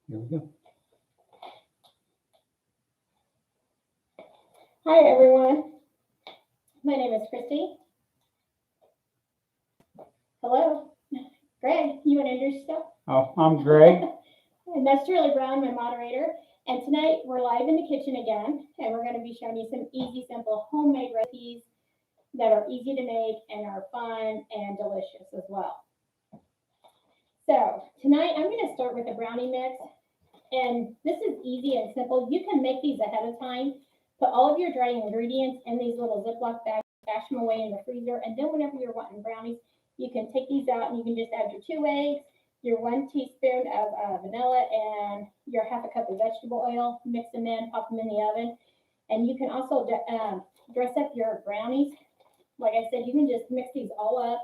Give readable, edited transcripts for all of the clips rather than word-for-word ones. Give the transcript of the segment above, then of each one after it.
Here we go. Hi everyone, my name is Christy. Hello, Greg, you want to introduce yourself? Oh, I'm Greg. And that's Shirley Brown, my moderator. And tonight we're live in the kitchen again, and we're going to be showing you some easy, simple homemade recipes that are easy to make and are fun and delicious as well. So tonight I'm going to start with a brownie mix, and this is easy and simple. You can make these ahead of time. Put all of your dry ingredients in these little Ziploc bags, stash them away in the freezer, and then whenever you're wanting brownies, you can take these out and you can just add your 2 eggs, your 1 teaspoon of vanilla, and your half a cup of vegetable oil. Mix them in, pop them in the oven. And you can also dress up your brownies. Like I said, you can just mix these all up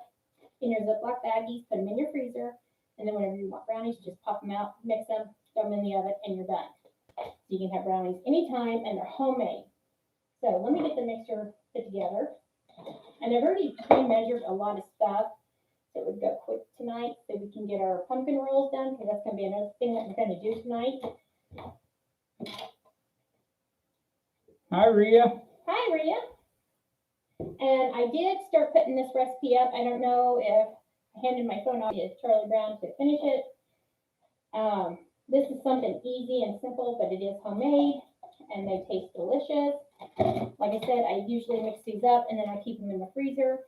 in your Ziploc baggies, put them in your freezer, and then whenever you want brownies, just pop them out, mix them, throw them in the oven, and you're done. You can have brownies anytime, and they're homemade. So let me get the mixture put together. And I've already pre-measured a lot of stuff that would go quick tonight, so we can get our pumpkin rolls done, because that's going to be another thing that we're going to do tonight. Hi, Rhea. Hi, Rhea. And I did start putting this recipe up. I don't know if I handed my phone off to Charlie Brown to finish it. This is something easy and simple, but it is homemade, and they taste delicious. Like I said, I usually mix these up, and then I keep them in the freezer,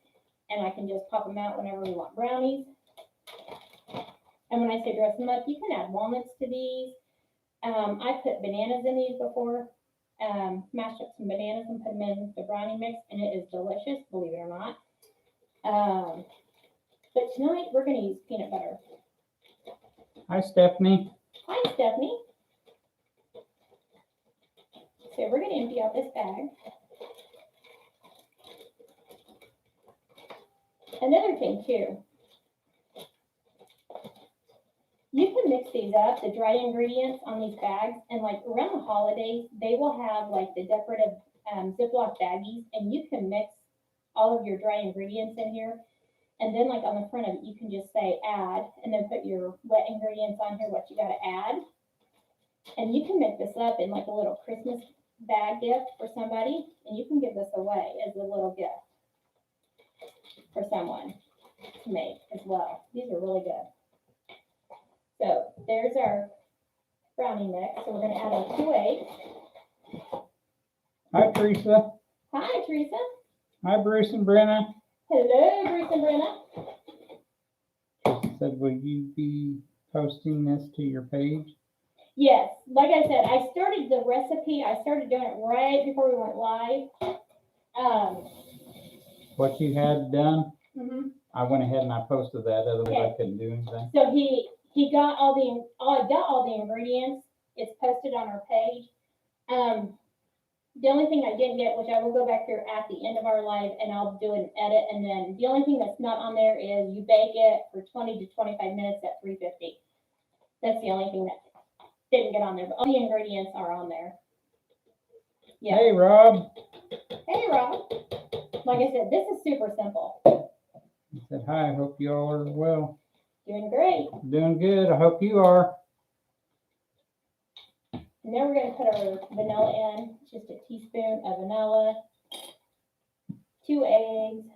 and I can just pop them out whenever we want brownies. And when I say dress them up, you can add walnuts to these. I put bananas in these before, mashed up some bananas and put them in the brownie mix, and it is delicious, believe it or not. But tonight, we're going to use peanut butter. Hi, Stephanie. Hi, Stephanie. So we're going to empty out this bag. Another thing too, you can mix these up, the dry ingredients on these bags, and like around the holidays, they will have like the decorative Ziploc baggies, and you can mix all of your dry ingredients in here. And then like on the front of it, you can just say add, and then put your wet ingredients on here, what you got to add. And you can make this up in like a little Christmas bag gift for somebody, and you can give this away as a little gift for someone to make as well. These are really good. So there's our brownie mix. So we're going to add our 2 eggs. Hi, Teresa. Hi, Teresa. Hi, Bruce and Brenna. Hello, Bruce and Brenna. Teresa said, will you be posting this to your page? Yes, like I said, I started the recipe. I started doing it right before we went live. What you had done? Mm-hmm. I went ahead and I posted that, otherwise I couldn't do anything. So he got all the ingredients. It's posted on our page. The only thing I didn't get, which I will go back there at the end of our live and I'll do an edit, and then the only thing that's not on there is you bake it for 20 to 25 minutes at 350. That's the only thing that didn't get on there, but all the ingredients are on there. Yeah. Hey, Rob. Hey, Rob. Like I said, this is super simple. He said, hi, I hope you all are well. Doing great. Doing good. I hope you are. And then we're going to put our vanilla in, just a teaspoon of vanilla, 2 eggs,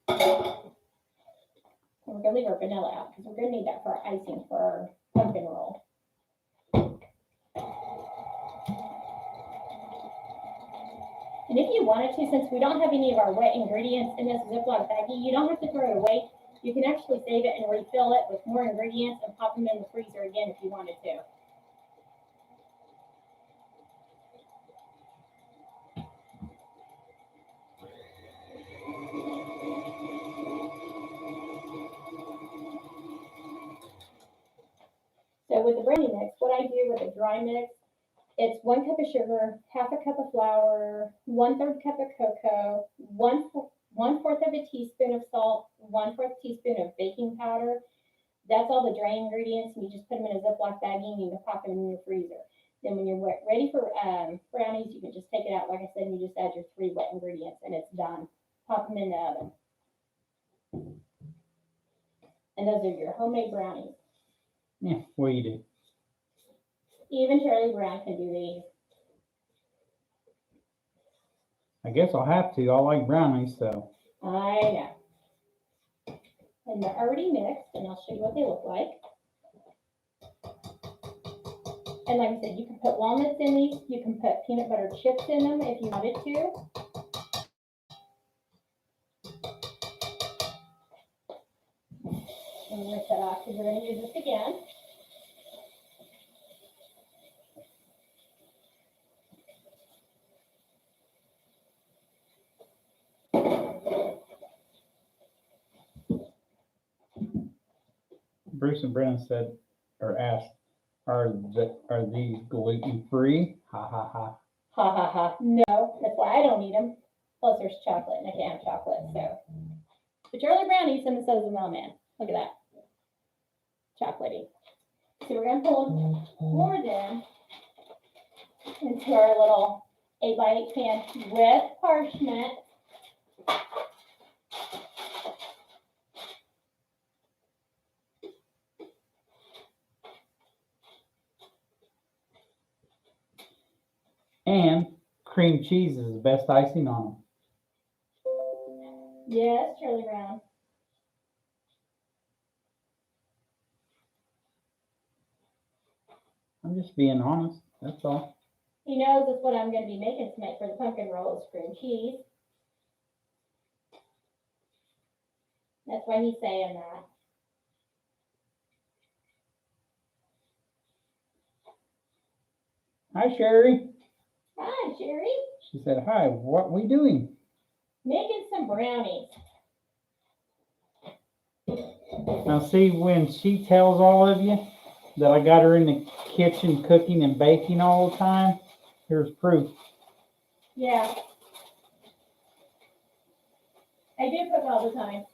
and we're going to leave our vanilla out because we're going to need that for our icing for our pumpkin roll. And if you wanted to, since we don't have any of our wet ingredients in this Ziploc baggie, you don't have to throw it away. You can actually save it and refill it with more ingredients and pop them in the freezer again if you wanted to. So with the brownie mix, what I do with a dry mix, it's 1 cup of sugar, half a cup of flour, 1/3 cup of cocoa, 1/4 of a teaspoon of salt, 1/4 teaspoon of baking powder. That's all the dry ingredients, and you just put them in a Ziploc baggie and you can pop them in your freezer. Then when you're ready for brownies, you can just take it out, like I said, and you just add your 3 wet ingredients, and it's done. Pop them in the oven. And those are your homemade brownies. Yeah, what do you do? Even Charlie Brown can do these. I guess I'll have to. I like brownies, so. I know. And they're already mixed, and I'll show you what they look like. And like I said, you can put walnuts in these. You can put peanut butter chips in them if you wanted to. And rinse that off because we're going to use this again. Bruce and Brennan said, or asked, are these gluten free? Ha ha ha. Ha ha ha. No, that's why I don't eat them. Plus there's chocolate and I can't have chocolate, so. But Charlie Brown eats them and so does the mailman. Look at that. Chocolatey. So we're going to pour them into our little 8x8 pan with parchment. And cream cheese is the best icing on them. Yes, Charlie Brown. I'm just being honest. That's all. He knows that's what I'm going to be making tonight for the pumpkin roll is cream cheese. That's why he's saying that. Hi, Sherry. Hi, Sherry. She said, hi, what we doing? Making some brownies. Now see, when she tells all of you that I got her in the kitchen cooking and baking all the time, here's proof. Yeah. I do cook all the time.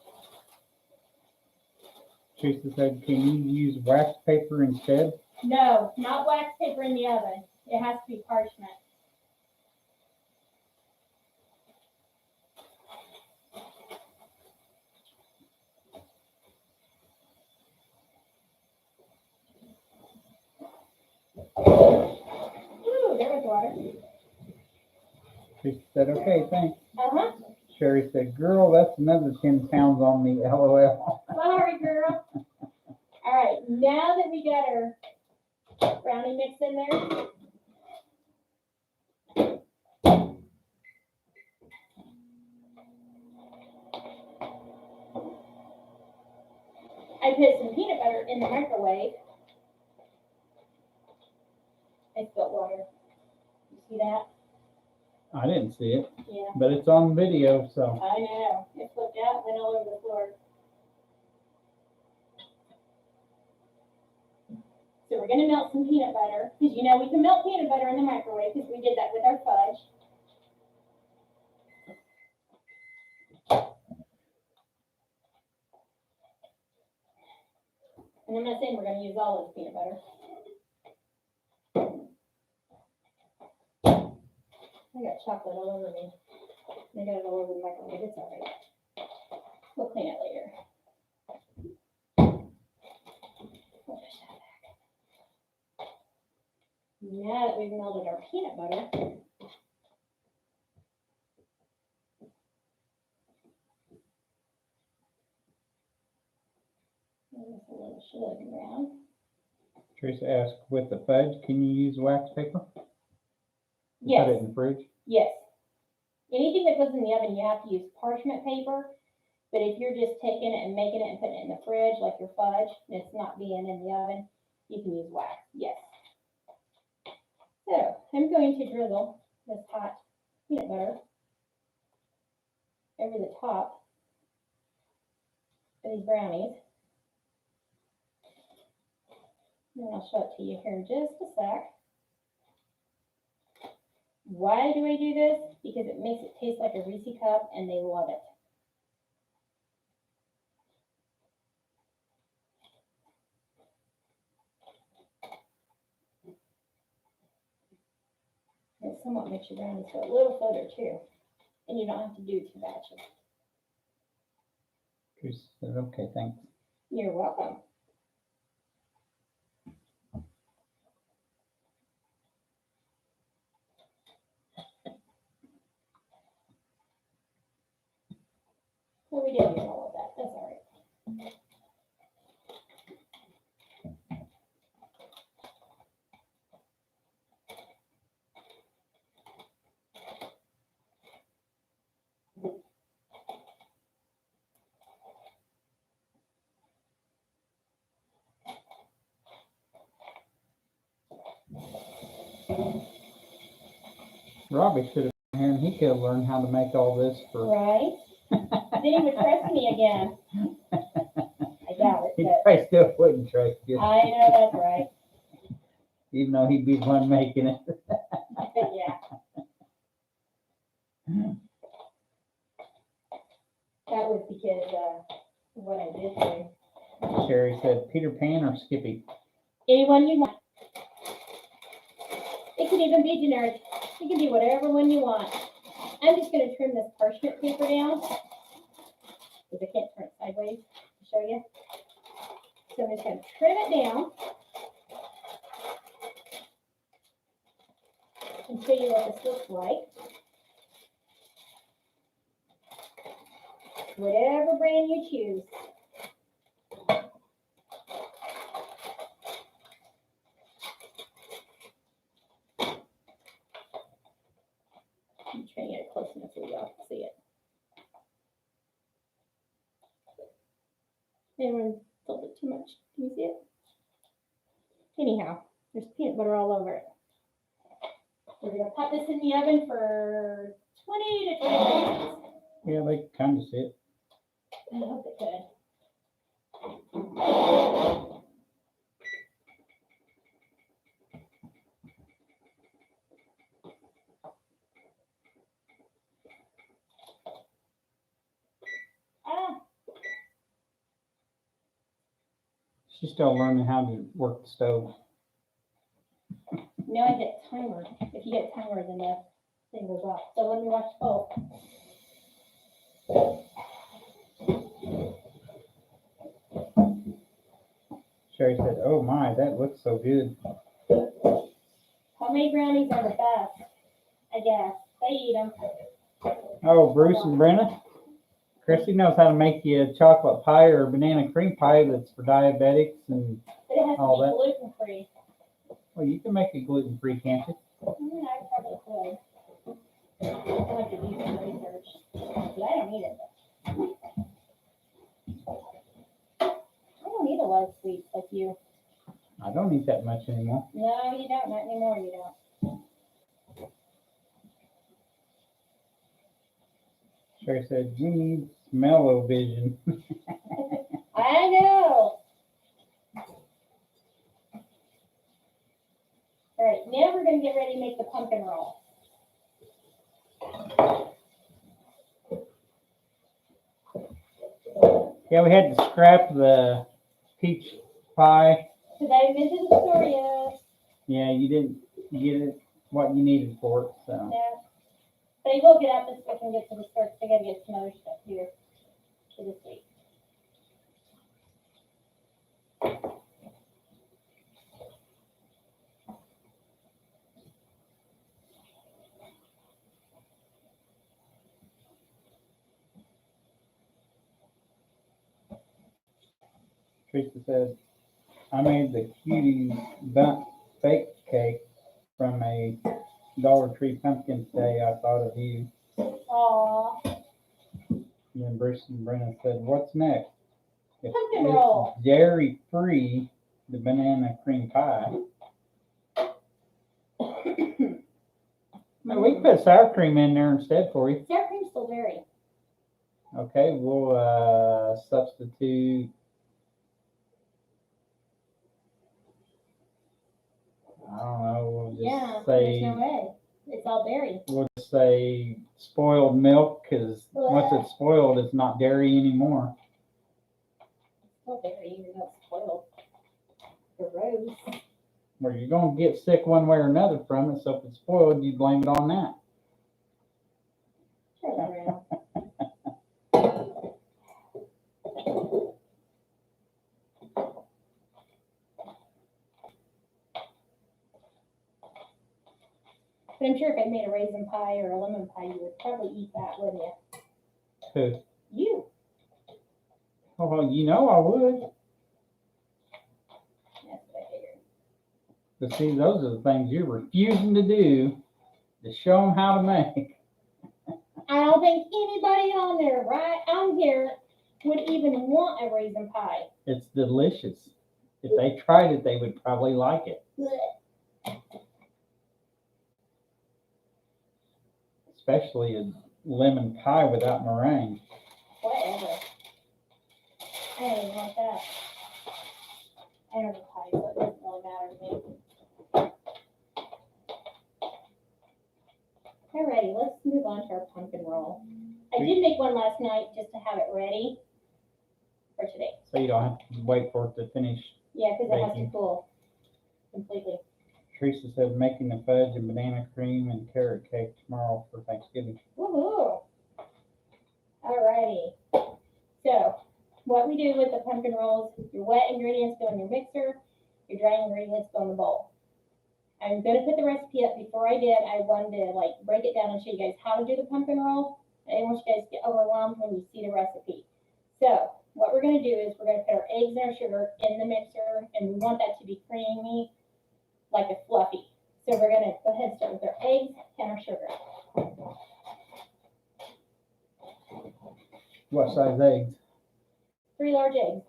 Teresa said, can you use wax paper instead? No, not wax paper in the oven. It has to be parchment. Ooh, there was water. Teresa said, okay, thanks. Uh-huh. Sherry said, girl, that's another 10 pounds on me, LOL. Sorry, girl. All right, now that we got our brownie mix in there, I put some peanut butter in the microwave. I spilled water. You see that? I didn't see it, Yeah. but it's on video, so. I know. It flipped out, went all over the floor. So we're going to melt some peanut butter. Because you know we can melt peanut butter in the microwave because we did that with our fudge. And I'm not saying we're going to use all of the peanut butter. I got chocolate all over me. I got it all over the microwave. It's all right. We'll clean it later. We'll push that back. Now that we've melted our peanut butter, there's a little sugar brown. Teresa asked, with the fudge, can you use wax paper? Yes. Put it in the fridge? Yes. Anything that goes in the oven, you have to use parchment paper. But if you're just taking it and making it and putting it in the fridge, like your fudge, and it's not being in the oven, you can use wax. Yes. So I'm going to drizzle this hot peanut butter over the top of these brownies. And I'll show it to you here in just a sec. Why do I do this? Because it makes it taste like a Reese cup and they love it. It somewhat makes your brownies go a little further too. And you don't have to do 2 batches. Teresa said, okay, thanks. You're welcome. Well, we didn't get all of that. That's all right. Robbie should have been here and he could have learned how to make all this for. Right? Then he would trust me again. I doubt it, He but probably still wouldn't trust you. I know that's right. Even though he'd be the one making it. Yeah. That was because what I did do. Sherry said, Peter Pan or Skippy? Anyone you want. It could even be generic. It can be whatever one you want. I'm just going to trim this parchment paper down because I can't turn it sideways to show you. So I'm just going to trim it down and show you what this looks like. Whatever brand you choose. I'm trying to get it close enough so y'all can see it. Anyone filled it too much? Can you see it? Anyhow, there's peanut butter all over it. We're going to pop this in the oven for 20 to 25 minutes. Yeah, they kind of see it. I hope it could. Ah, She's still learning how to work the stove. now I get timer. If you get timer, then the thing goes off. So let me watch. Oh. Sherry said, oh my, that looks so good. Homemade brownies are the best, I guess. They eat them. Oh, Bruce and Brenna. Christy knows how to make you a chocolate pie or a banana cream pie that's for diabetics and But it has all to that. be gluten-free. Well, you can make it gluten-free, can't you? I probably could. I'll have to do some research. But I don't need it. I don't eat a lot of sweets like you. I don't eat that much anymore. No, you don't. Not anymore, you don't. Sherry said, you need smell-o-vision. I know. All right, now we're going to get ready to make the pumpkin roll. Yeah, we had to scrap the peach pie. Because I haven't been to the store yet. Yeah, you didn't get it what you needed for it, so. No. But I will get out this week and get to the store because I got to get some other stuff here for this week. Teresa said, I made the cutie bundt fake cake from a Dollar Tree pumpkin today. I thought of you. Aww. And then Bruce and Brenna said, what's next? Pumpkin roll. Dairy-free, the banana cream pie. We can put sour cream in there instead for you. Sour cream's still dairy. Okay, we'll substitute. I don't know. We'll just say. There's no way. It's all dairy. We'll just say spoiled milk because once it's spoiled, it's not dairy anymore. It's still dairy, even though it's spoiled. Gross. Well, you're gonna get sick one way or another from it. So if it's spoiled, you blame it on that. Turn that around. But I'm sure if I made a raisin pie or a lemon pie, you would probably eat that, wouldn't you? Who? You. Oh, well, you know I would. That's what I figured. But see, those are the things you're refusing to do to show them how to make. I don't think anybody on there right on here would even want a raisin pie. It's delicious. If they tried it, they would probably like it. Blech. Especially a lemon pie without meringue. Whatever. I don't even want that. I don't know pie, so it doesn't really matter to me. Alrighty, let's move on to our pumpkin roll. I did make one last night just to have it ready for today. So you don't have to wait for it to finish. Yeah, because it has to Baking. cool completely. Teresa said making the fudge and banana cream and carrot cake tomorrow for Thanksgiving. Woohoo! Alrighty. So, what we do with the pumpkin rolls, your wet ingredients go in your mixer, your dry ingredients go in the bowl. I'm gonna put the recipe up. Before I did, I wanted to like break it down and show you guys how to do the pumpkin roll. I didn't want you guys to get overwhelmed when you see the recipe. So, what we're gonna do is we're gonna put our eggs and our sugar in the mixer, and we want that to be creamy, like a fluffy. So we're gonna go ahead and start with our eggs and our sugar. What size eggs? 3 large eggs.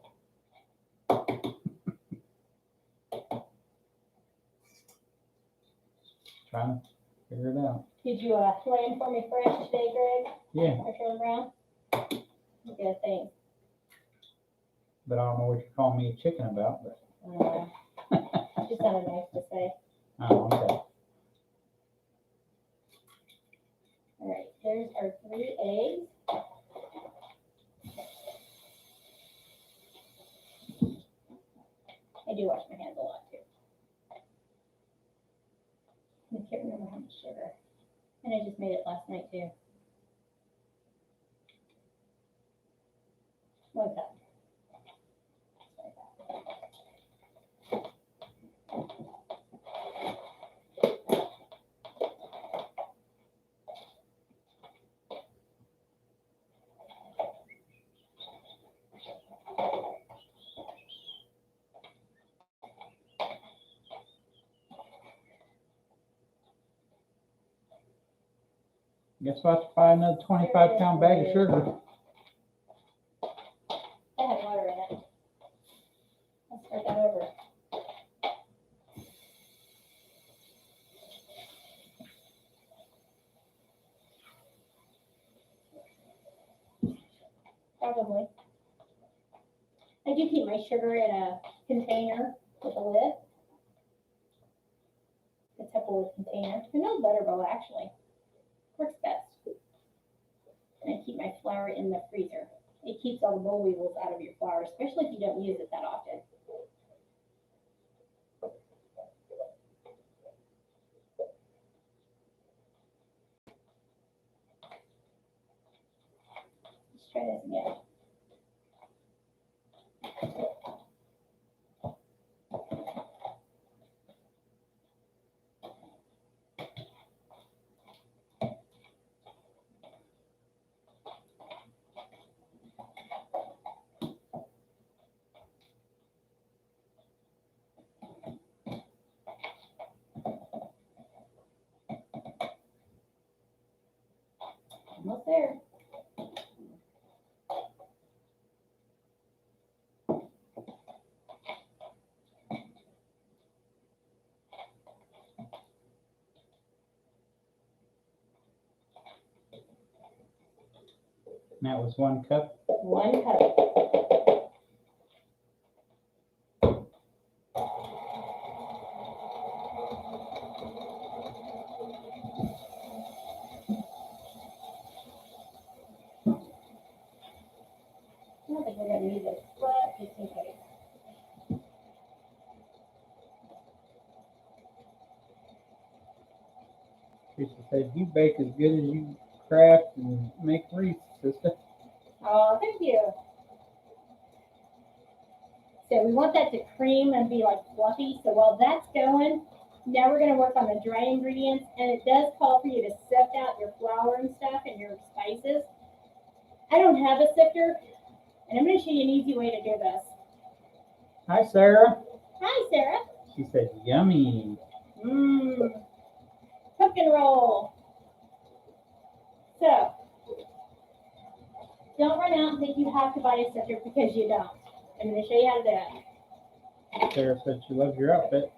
Trying to figure it out. Did you land for me fresh today, Greg? Yeah, Or Charlie Brown? Good, thanks. but I don't know what you're calling me a chicken about. But Just sounded nice to say. oh, okay. All right, there's our 3 eggs. I do wash my hands a lot too. I can't remember how much sugar. And I just made it last night too. 1 cup. Guess we'll have to buy another 25-pound bag of sugar. I had water in it. Let's start that over. Probably. I do keep my sugar in a container with a lid. A Tupperware container. An old butter bowl actually. Works best. And I keep my flour in the freezer. It keeps all the boll weevils out of your flour, especially if you don't use it that often. Let's try this again. Almost there. And that was 1 cup. 1 cup. I don't think we're going to use it, but just in case. Teresa said, you bake as good as you craft and make wreaths, sister. Oh, thank you. So we want that to cream and be like fluffy. So while that's going, Now we're gonna work on the dry ingredients, and it does call for you to sift out your flour and stuff and your spices. I don't have a sifter, and I'm gonna show you an easy way to do this. Hi, Sarah. Hi, Sarah. She said, yummy. Mmm. Cook and roll. So, don't run out and think you have to buy a sifter because you don't. I'm gonna show you how to do it. Sarah said she loves your outfit.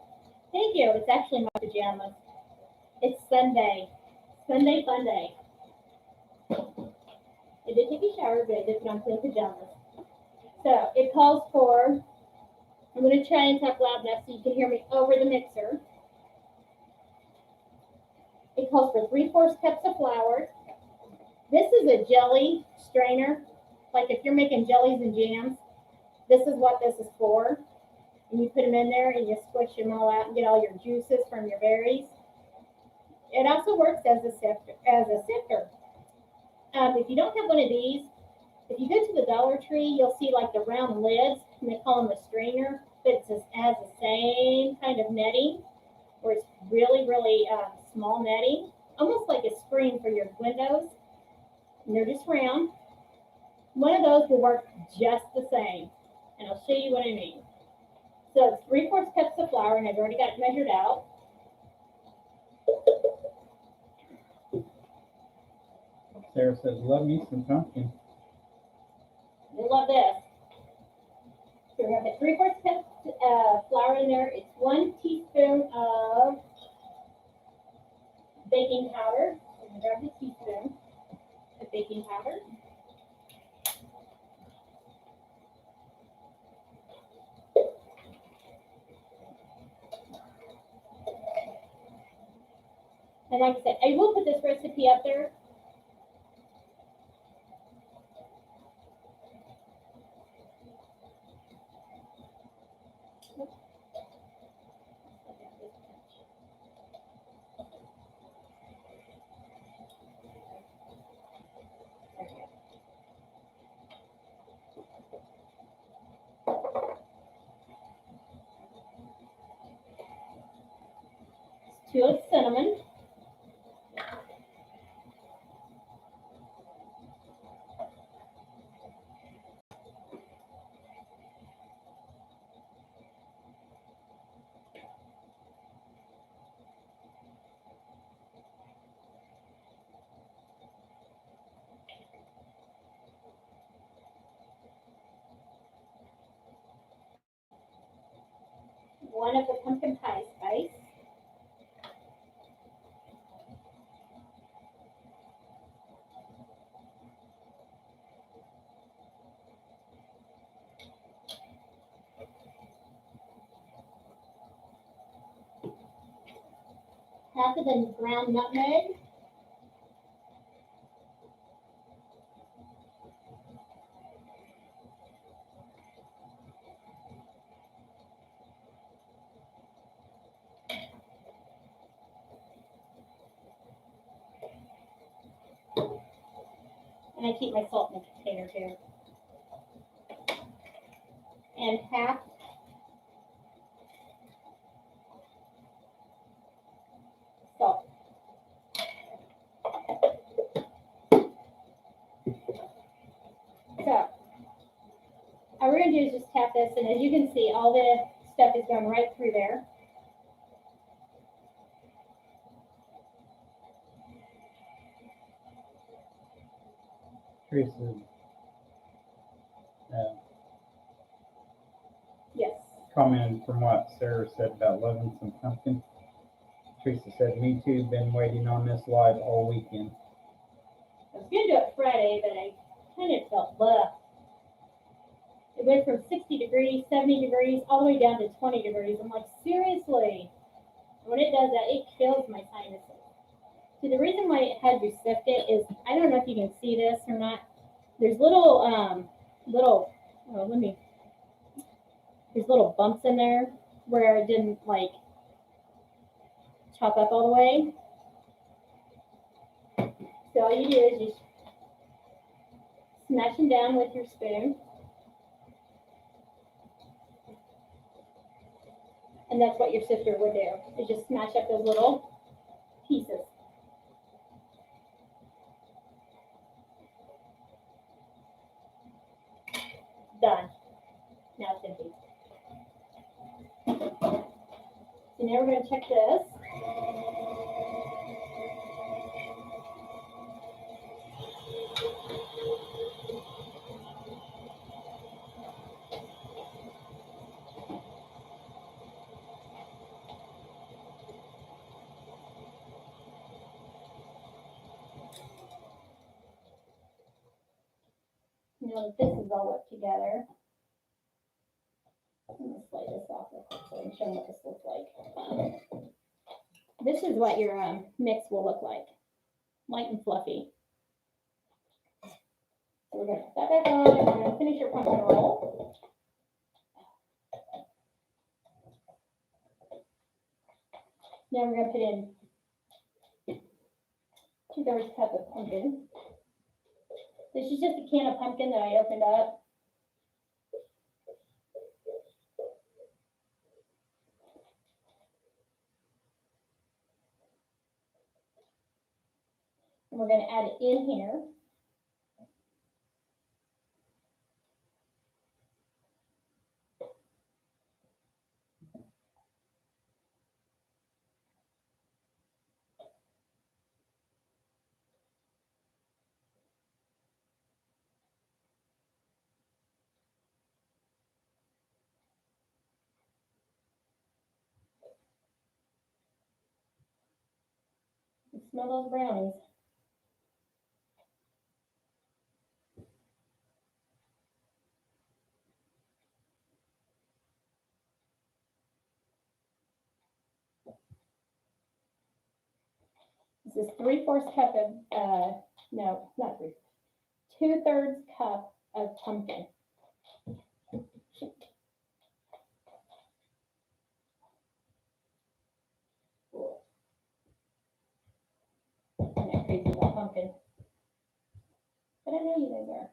Thank you. It's actually my pajamas. It's Sunday. Sunday fun day. I did take a shower, but I did put on clean pajamas. So it calls for, I'm going to try and talk loud enough so you can hear me over the mixer. It calls for 3/4 cups of flour. This is a jelly strainer. Like if you're making jellies and jams, this is what this is for. And you put them in there and you squish them all out and get all your juices from your berries. It also works as a sifter. If you don't have one of these, if you go to the Dollar Tree, you'll see like the round lids, and they call them a strainer, but it has the same kind of netting, where it's really, really small netting, almost like a screen for your windows, and they're just round. One of those will work just the same, and I'll show you what I mean. So it's 3/4 cups of flour, and I've already got it measured out. Sarah says, love me some pumpkin. I love this. So we have a 3/4 cup flour in there. It's 1 teaspoon of baking powder. I'm going to grab the teaspoon of baking powder. And like I said, I will put this recipe up there. It's 2 of cinnamon. One of the pumpkin pie spice. Half of the ground nutmeg. And I keep my salt in the container too. And half salt. So, all we're going to do is just tap this, and as you can see, all the stuff is going right through there. Teresa Yes. commented from what Sarah said about loving some pumpkin. Teresa said, me too, been waiting on this live all weekend. I was going to do it Friday, but I kind of felt blah. It went from 60 degrees, 70 degrees, all the way down to 20 degrees. I'm like, seriously? When it does that, it kills my sinuses. So the reason why it had you sift it is, I don't know if you can see this or not. There's there's little bumps in there where it didn't like chop up all the way. So all you do is just smash them down with your spoon. And that's what your sifter would do, is just smash up those little pieces. Done. Now it's empty. So now we're going to check this. Now that this is all whipped together, I'm going to slide this off real quick so I can show them what this looks like. This is what your mix will look like, light and fluffy. So we're going to put that back on, and we're going to finish your pumpkin roll. Now we're going to put in 2/3 cup of pumpkin. This is just a can of pumpkin that I opened up. And we're going to add it in here. And smell those brownies. This is 3/4 cup of, no, not 3, 2/3 cup of pumpkin. I'm not crazy about pumpkin, but I know you guys are.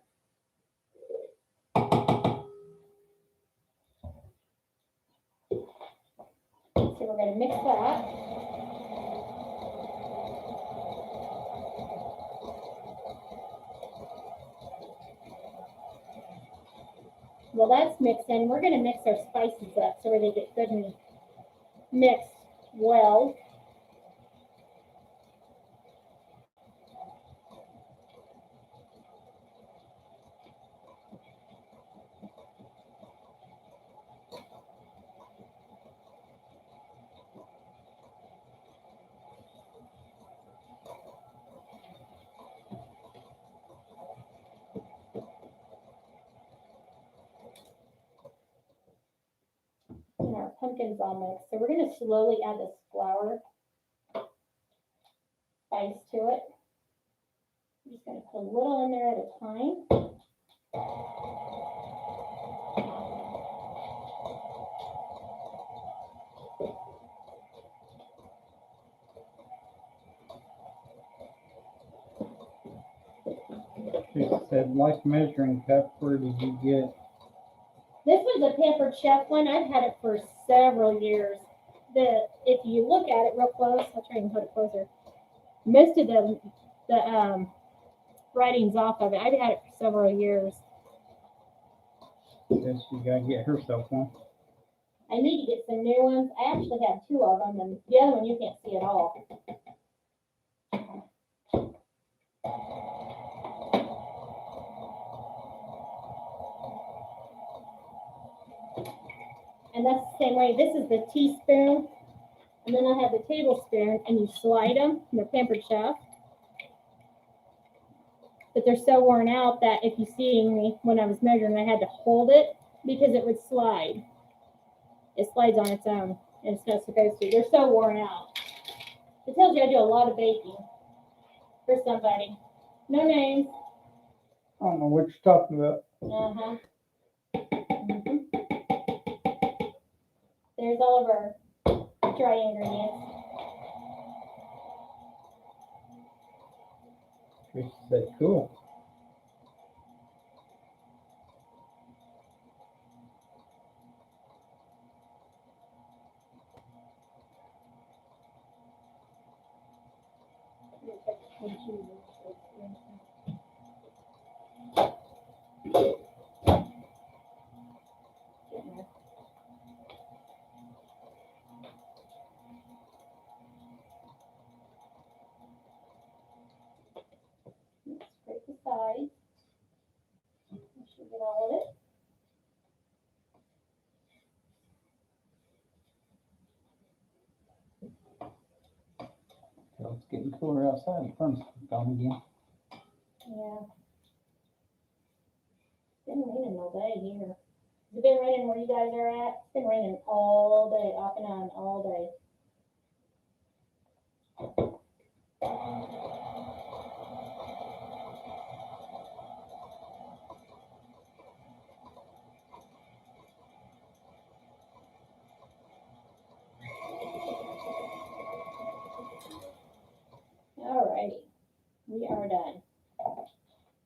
So we're going to mix that. Well, that's mixed in. We're going to mix our spices up so they get good and mixed well. And our pumpkin's all mixed. So we're going to slowly add this flour spice to it. I'm just going to put a little in there at a time. She said, like measuring cup, where did you get? This was a Pampered Chef one. I've had it for several years. If you look at it real close, I'll try and put it closer. Most of the writing's off of it. I've had it for several years. Guess you gotta get herself one. I need to get some new ones. I actually have 2 of them, and the other one you can't see at all. And that's the same way. This is the teaspoon, and then I have the tablespoon, and you slide them. They're Pampered Chef. But they're so worn out that if you see me when I was measuring, I had to hold it because it would slide. It slides on its own, and it's not supposed to. They're so worn out. It tells you I do a lot of baking for somebody. No names. I don't know what you're talking about. Uh-huh. Mm-hmm. There's all of our dry ingredients. She said, cool. Scrape the sides. I should get all of it. Well, it's getting cooler outside. The furnace is gone again. Yeah. It's been raining all day here. Has it been raining where you guys are at? It's been raining all day, off and on, all day. Alrighty, we are done.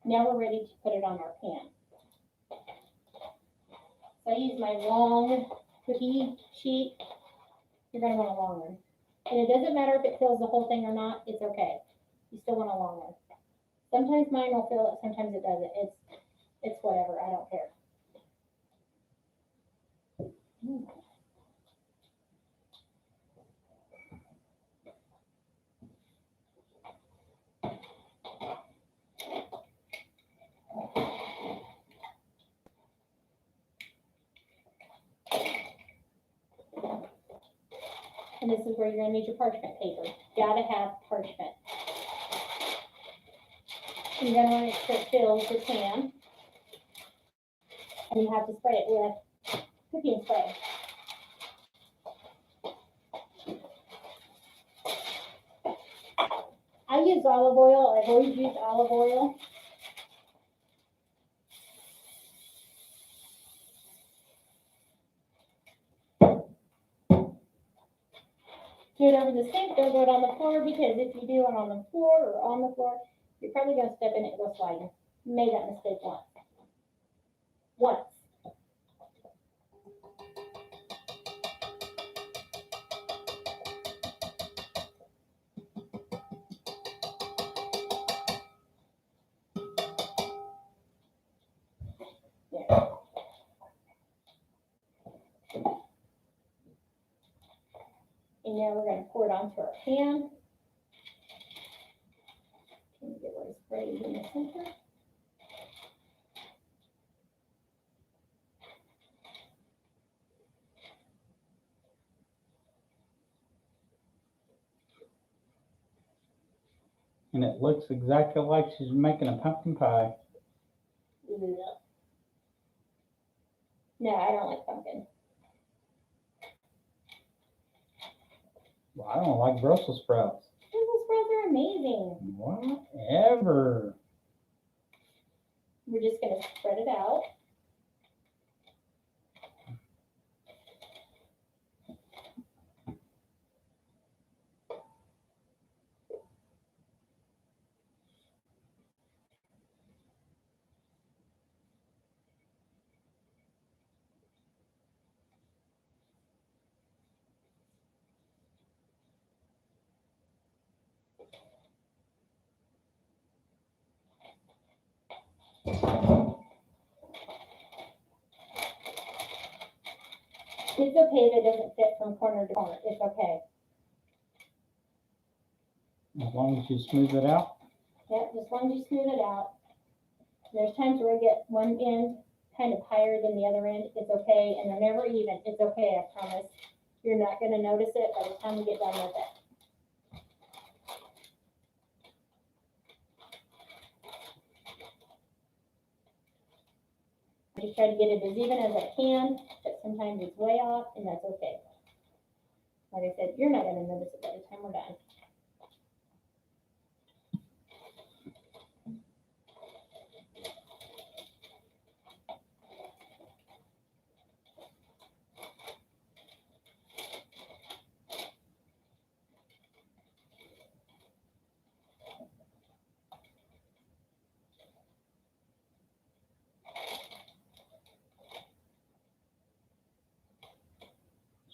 Now we're ready to put it on our pan. So I use my long cookie sheet. You're gonna want a long one. And it doesn't matter if it fills the whole thing or not, it's okay. You still want a long one. Sometimes mine will fill it, sometimes it doesn't. It's whatever, I don't care. And this is where you're gonna need your parchment paper. Gotta have parchment. And you're gonna want to make sure it fills the pan. And you have to spray it with cooking spray. I use olive oil. I've always used olive oil. Do it over the sink, don't do it on the floor, because if you do it on the floor or on the floor, you're probably gonna step in it and go sliding. Made that mistake once. Once. There. And now we're gonna pour it onto our pan. Can you get where it's sprayed in the center? And it looks exactly like she's making a pumpkin pie. Yeah. No, I don't like pumpkin. Well, I don't like Brussels sprouts. Brussels sprouts are amazing. Whatever. We're just gonna spread it out. It's okay if it doesn't fit from corner to corner. It's okay. As long as you smooth it out. Yep, just as long as you smooth it out. There's times where I get one end kind of higher than the other end. It's okay, and they're never even. It's okay, I promise. You're not gonna notice it by the time we get done with it. I just try to get it as even as I can, but sometimes it's way off, and that's okay. Like I said, you're not gonna notice it by the time we're done.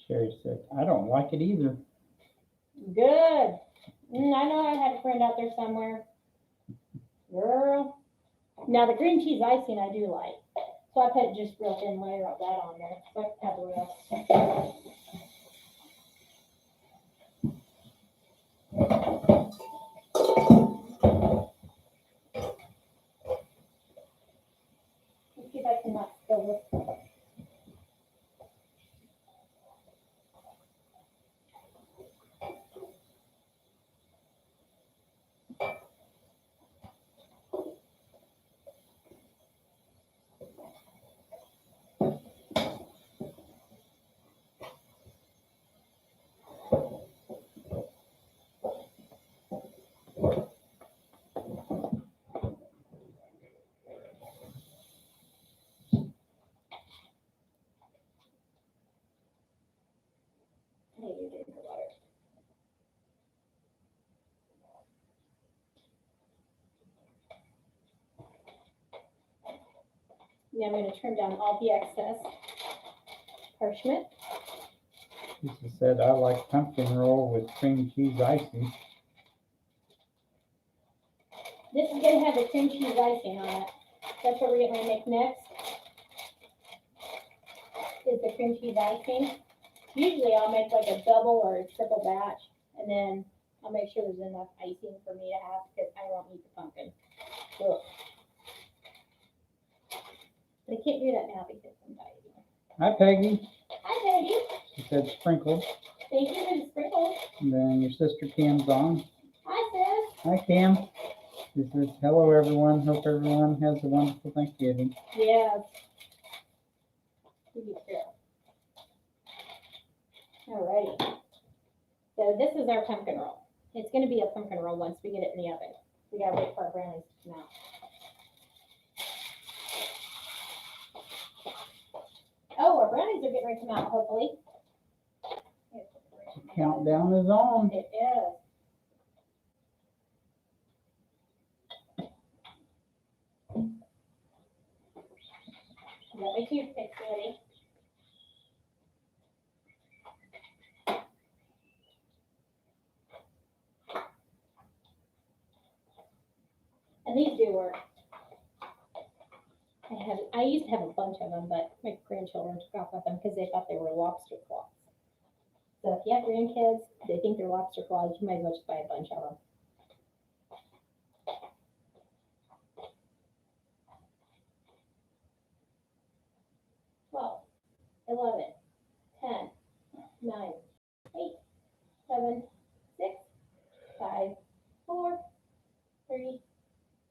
Sherry said, I don't like it either. Good. I know I had a friend out there somewhere. Girl, Now the cream cheese icing I do like, so I put just real thin layer of that on there, so I can have the rest. Let's see if I can not spill this. Hey, you're doing the water. Now I'm going to trim down all the excess parchment. Lisa said, I like pumpkin roll with cream cheese icing. This is going to have the cream cheese icing on it. That's what we're going to make next. Is the cream cheese icing. Usually I'll make like a double or a triple batch, and then I'll make sure there's enough icing for me to have because I won't eat the pumpkin. Ugh. But I can't do that now because I'm dieting. Hi, Peggy. Hi, Peggy. She said sprinkled. Thank you for the sprinkles. And then your sister Kim's on. Hi, sis. Hi, Kim. She says, hello, everyone. Hope everyone has a wonderful Thanksgiving. Yes. Alrighty. So this is our pumpkin roll. It's going to be a pumpkin roll once we get it in the oven. We got to wait for our brownies to come out. Oh, our brownies are getting ready to come out, hopefully. Countdown is on. It is. Got my toothpicks ready. And these do work. I used to have a bunch of them, but my grandchildren took off with them because they thought they were lobster claws. So if you have grandkids, they think they're lobster claws, you might as well just buy a bunch of them. Well, 11, 10, 9, 8, 7, 6, 5, 4, 3,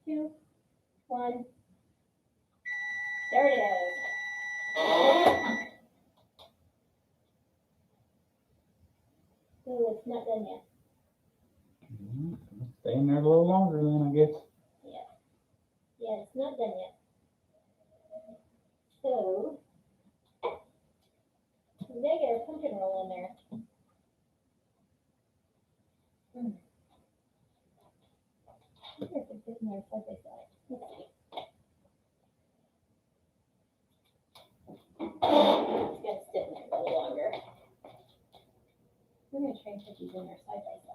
2, 1. There it is. Oh, it's not done yet. Stay in there a little longer then, I guess. Yeah, it's not done yet. So, we gotta get our pumpkin roll in there. I wonder if it's sitting there side by side. Let's see. It's gonna sit in there a little longer. We're gonna try and put these in there side by side.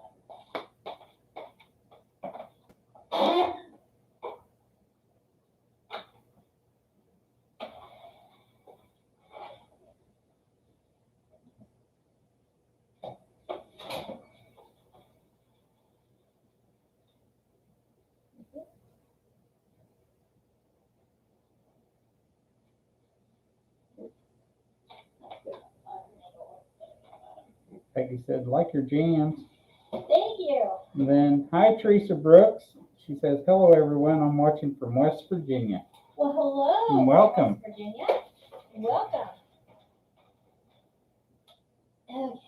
Peggy said, like your jams. Thank you. And then, hi, Teresa Brooks. She says, hello, everyone. I'm watching from West Virginia. Well, hello. And welcome. West Virginia. Welcome. Okay.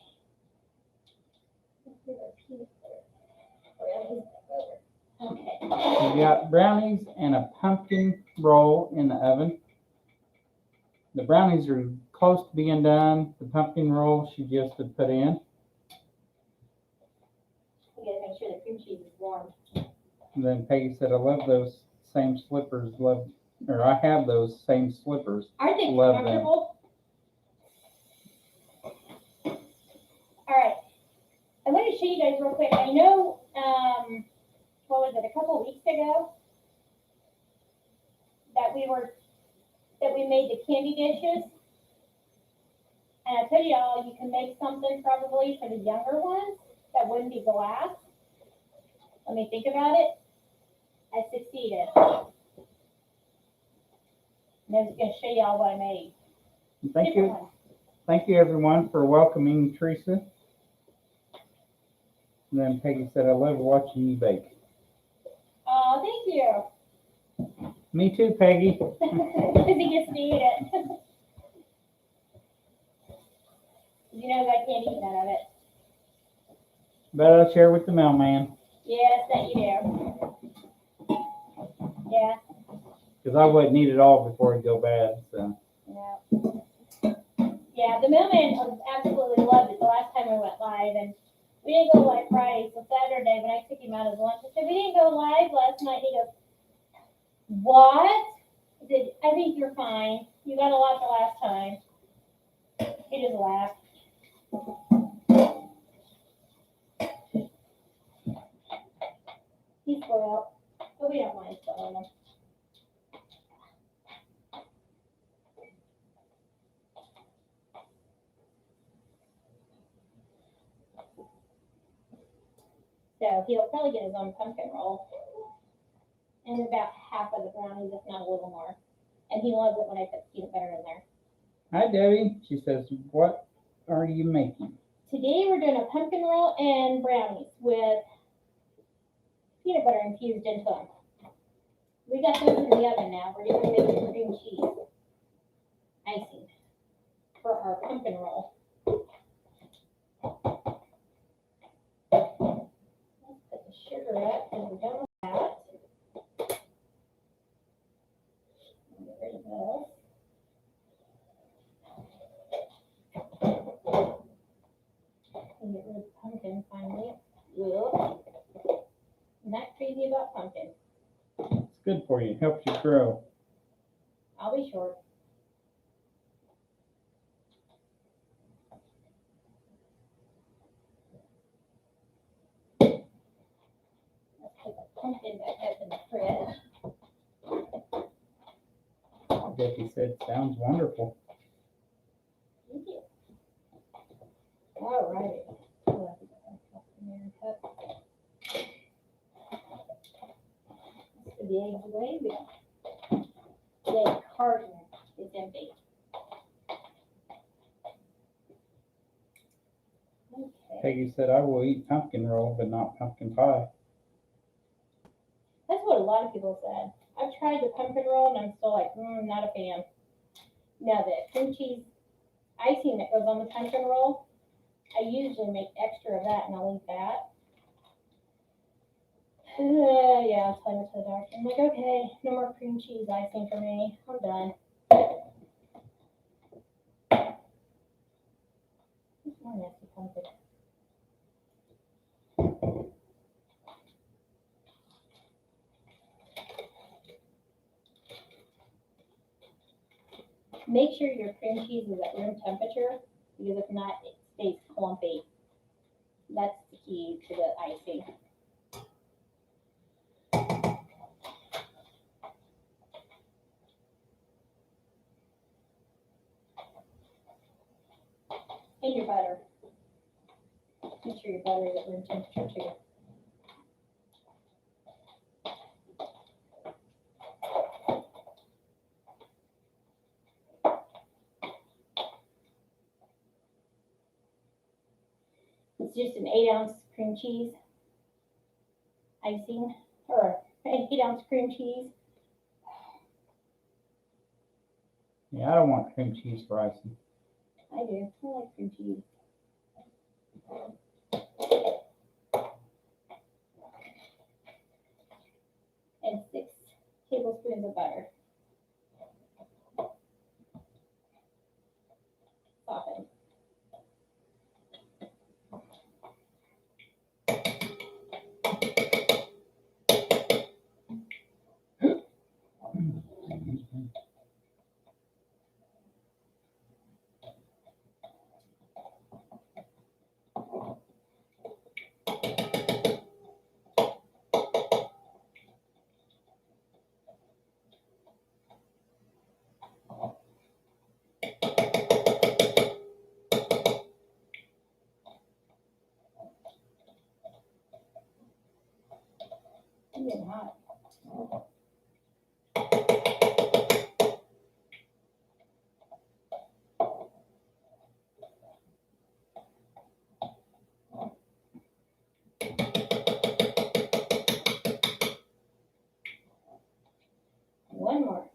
Let's do our peanut butter. Okay. We got brownies and a pumpkin roll in the oven. The brownies are close to being done. The pumpkin roll she just had put in. We gotta make sure the cream cheese is warm. And then Peggy said, I love those same slippers. I have those same slippers. Aren't they Love them. comfortable? All right. I want to show you guys real quick. I know, what was it, a couple weeks ago? we made the candy dishes. And I told y'all you can make something probably for the younger ones that wouldn't be glass. Let me think about it. I succeeded. And I'm just gonna show y'all what I made. Thank you. Thank you everyone for welcoming Teresa. And then Peggy said, I love watching you bake. Oh, thank you. Me too, Peggy. Because he gets to eat it. You know I can't eat none of it. But I'll share with the mailman. Yes, that you do. Yeah. Because I wouldn't eat it all before it go bad. So. Yeah. Yeah, the mailman absolutely loved it the last time we went live. And we didn't go live Friday, so Saturday when I took him out of lunch, I said, we didn't go live last night. He goes, what? I said, I think you're fine. You got a lot the last time. He just laughed. He's spoiled, but we don't mind spoiling him. So he'll probably get his own pumpkin roll. And about half of the brownies, if not a little more. And he loves it when I put peanut butter in there. Hi, Debbie. She says, what are you making? Today we're doing a pumpkin roll and brownies with peanut butter infused into them. We got those in the oven now. We're going to make cream cheese icing for our pumpkin roll. Let's put the sugar up and we're done with that. Get rid of this. And get rid of the pumpkin finally. Ugh. I'm not crazy about pumpkin. It's good for you. Helps you grow. I'll be short. Let's put the pumpkin back up in the fridge. Debbie said, sounds wonderful. Thank you. All right. Let's put the eggs away. The egg carton is empty. Okay. Peggy said, I will eat pumpkin roll, but not pumpkin pie. That's what a lot of people said. I've tried the pumpkin roll and I'm still like, not a fan. Now the cream cheese icing that goes on the pumpkin roll, I usually make extra of that and I'll eat that. Yeah, I'll tell you to the doctor. I'm like, okay, no more cream cheese icing for me. I'm done. More nasty pumpkin. Make sure your cream cheese is at room temperature, because if not, it stays clumpy. That's the key to the icing. And your butter. Make sure your butter is at room temperature too. It's just an 8-ounce cream cheese icing, or an 8-ounce cream cheese. Yeah, I don't want cream cheese for icing. I do. I like cream cheese. And 6 tablespoons of butter. Soften. It's getting hot. One more.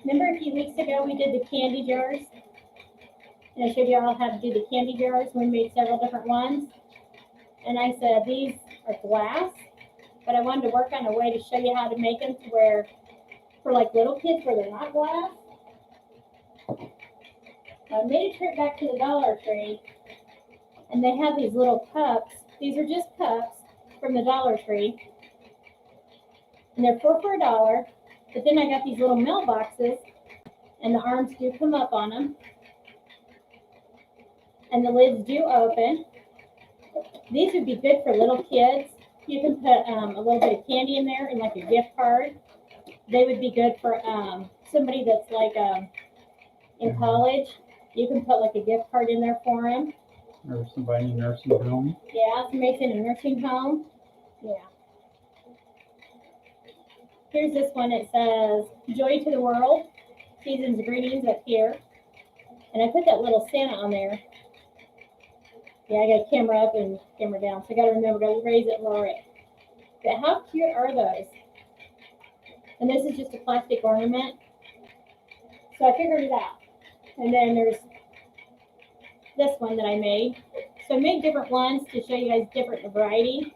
Remember a few weeks ago we did the candy jars? And I showed you all how to do the candy jars. We made several different ones. And I said, these are glass, but I wanted to work on a way to show you how to make them to where, for like little kids where they're not glass. I made a trip back to the Dollar Tree, and they have these little cups. These are just cups from the Dollar Tree. And they're 4 for $1. But then I got these little mailboxes, and the arms do come up on them. And the lids do open. These would be good for little kids. You can put a little bit of candy in there and like a gift card. They would be good for somebody that's like in college. You can put like a gift card in there for them. Or somebody in a nursing home. Yeah, somebody's in a nursing home. Yeah. Here's this one. It says, "Joy to the world. Season's greetings up here." And I put that little Santa on there. Yeah, I got camera up and camera down, so I got to remember to raise it and lower it. But how cute are those? And this is just a plastic ornament. So I figured it out. And then there's this one that I made. So I made different ones to show you guys different variety.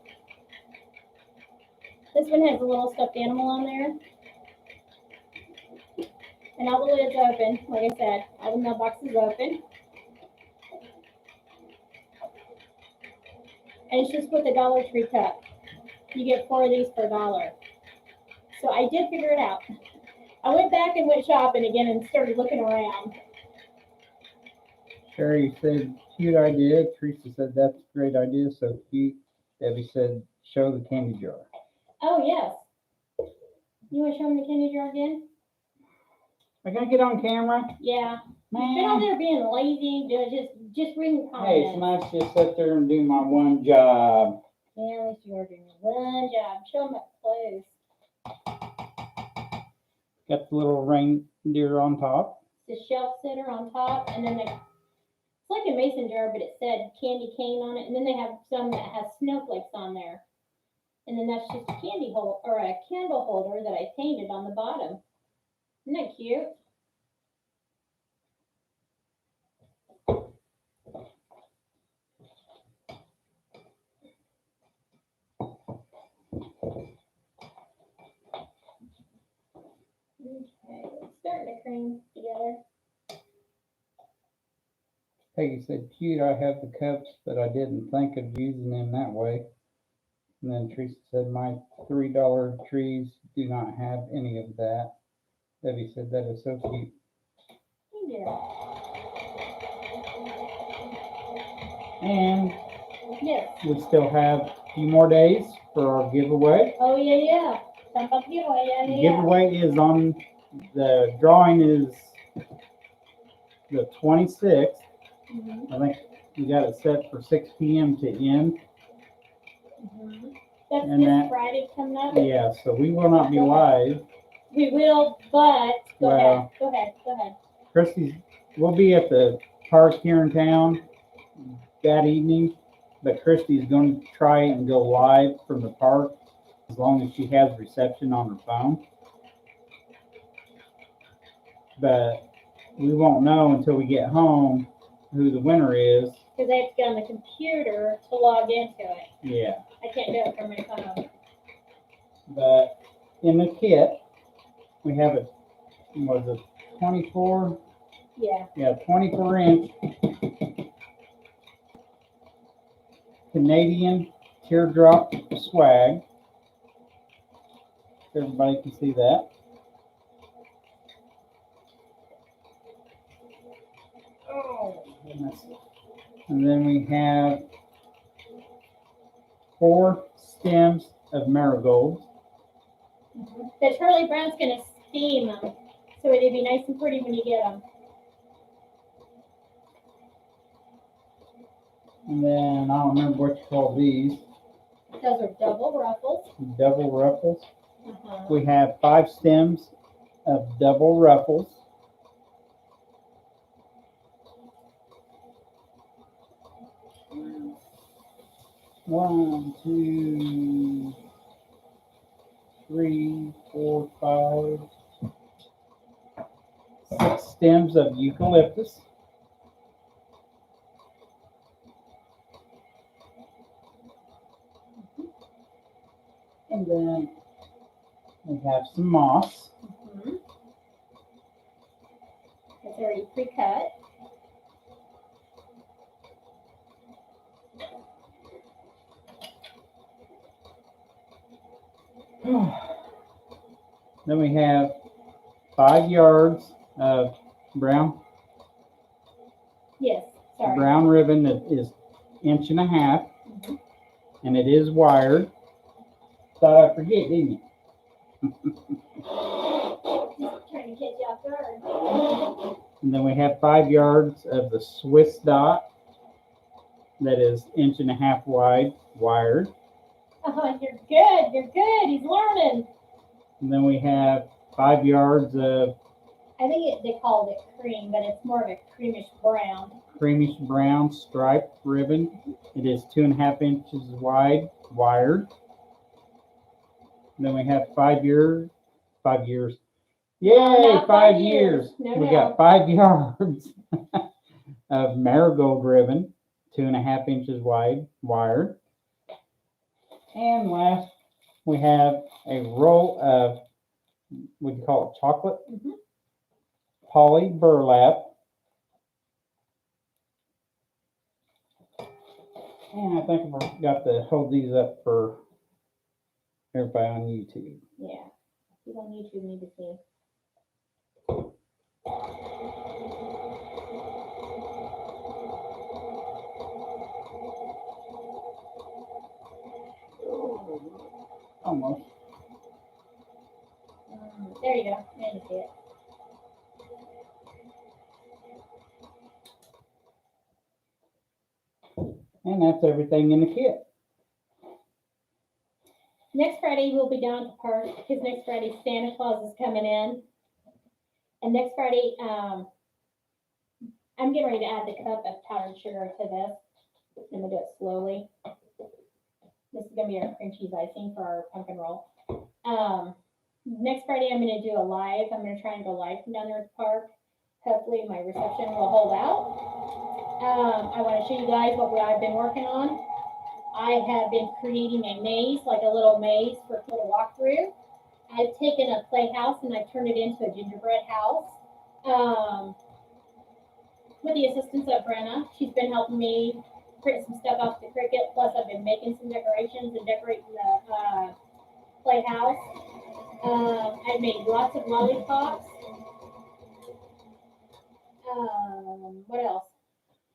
This one has a little stuffed animal on there. And all the lids open, like I said, all the mailboxes open. And it's just with a Dollar Tree cup. You get 4 of these for $1. So I did figure it out. I went back and went shopping again and started looking around. Sherry said, cute idea. Teresa said, that's a great idea. So cute. Debbie said, show the candy jar. Oh, yes. You want to show them the candy jar again? I gotta get on camera. Yeah. You've been on Man. there being lazy. Just reading Hey, comments. it's nice to sit there and do my one job. Yeah, at least you're doing one job. Show them up close. Got the little reindeer on top. It's a shelf sitter on top, and then it's like a mason jar, but it said candy cane on it. And then they have some that has snowflakes on there. And then that's just a candy hole or a candle holder that I painted on the bottom. Isn't that cute? Okay, it's starting to cream together. Peggy said, cute, I have the cups, but I didn't think of using them that way. And then Teresa said, my $3 trees do not have any of that. Debbie said, that is so cute. Yeah. And Yes. we still have a few more days for our giveaway. Oh, yeah. Talk about the giveaway. The Yeah. giveaway is on, the drawing is the 26th. Mm-hmm. I think we got it set for 6 p.m. to end. Mm-hmm. That's And this that- Friday coming up. Yeah, so we will not be live. We will, but go Well- ahead. Christy's, we'll be at the park here in town that evening, but Christy's going to try and go live from the park as long as she has reception on her phone. but we won't know until we get home who the winner is. Because I have to get on the computer to log into it. Yeah, I can't do it from my phone. but in the kit, we have a, was it 24? Yeah. Yeah, 24-inch Canadian teardrop swag. Everybody can see that. Oh, goodness. And then we have 4 stems of marigolds. The Charlie Brown's going to steam them, so it'll be nice and pretty when you get them. And then I don't remember what you call these. Those are double ruffles. Double ruffles. We have 5 stems of double ruffles. One, two, 3, 4, 5, 6 stems of eucalyptus. And then we have some moss. It's already pre-cut. Then we have 5 yards of brown Yes, sorry. brown ribbon that is 1.5 inches, and it is wired. Thought I'd forget, didn't you? Trying to get you off guard. And then we have 5 yards of the Swiss dot that is 1.5 inches wide, wired. Oh, you're good. You're good. He's learning. And then we have 5 yards of I think they called it cream, but it's more of a creamish brown. creamish brown striped ribbon. It is 2.5 inches wide, wired. And then we have 5 years. Yay, not 5 years. No, We no. got 5 yards of marigold ribbon, 2.5 inches wide, wired. And last, we have a roll of, what do you call it, chocolate? Poly burlap. And I think I forgot to hold these up for everybody on YouTube. Yeah. People on YouTube need to see. Almost. There you go. Now you see it. And that's everything in the kit. Next Friday, we'll be down at the park because next Friday, Santa Claus is coming in. And next Friday, I'm getting ready to add the cup of powdered sugar to this. I'm going to do it slowly. This is going to be our cream cheese icing for our pumpkin roll. Next Friday, I'm going to do a live. I'm going to try and go live from down there at the park. Hopefully, my reception will hold out. I want to show you guys what I've been working on. I have been creating a maze, like a little maze for people to walk through. I've taken a playhouse and I've turned it into a gingerbread house. With the assistance of Brenna. She's been helping me print some stuff off the Cricut. Plus, I've been making some decorations and decorating the playhouse. I've made lots of lollipops. What else?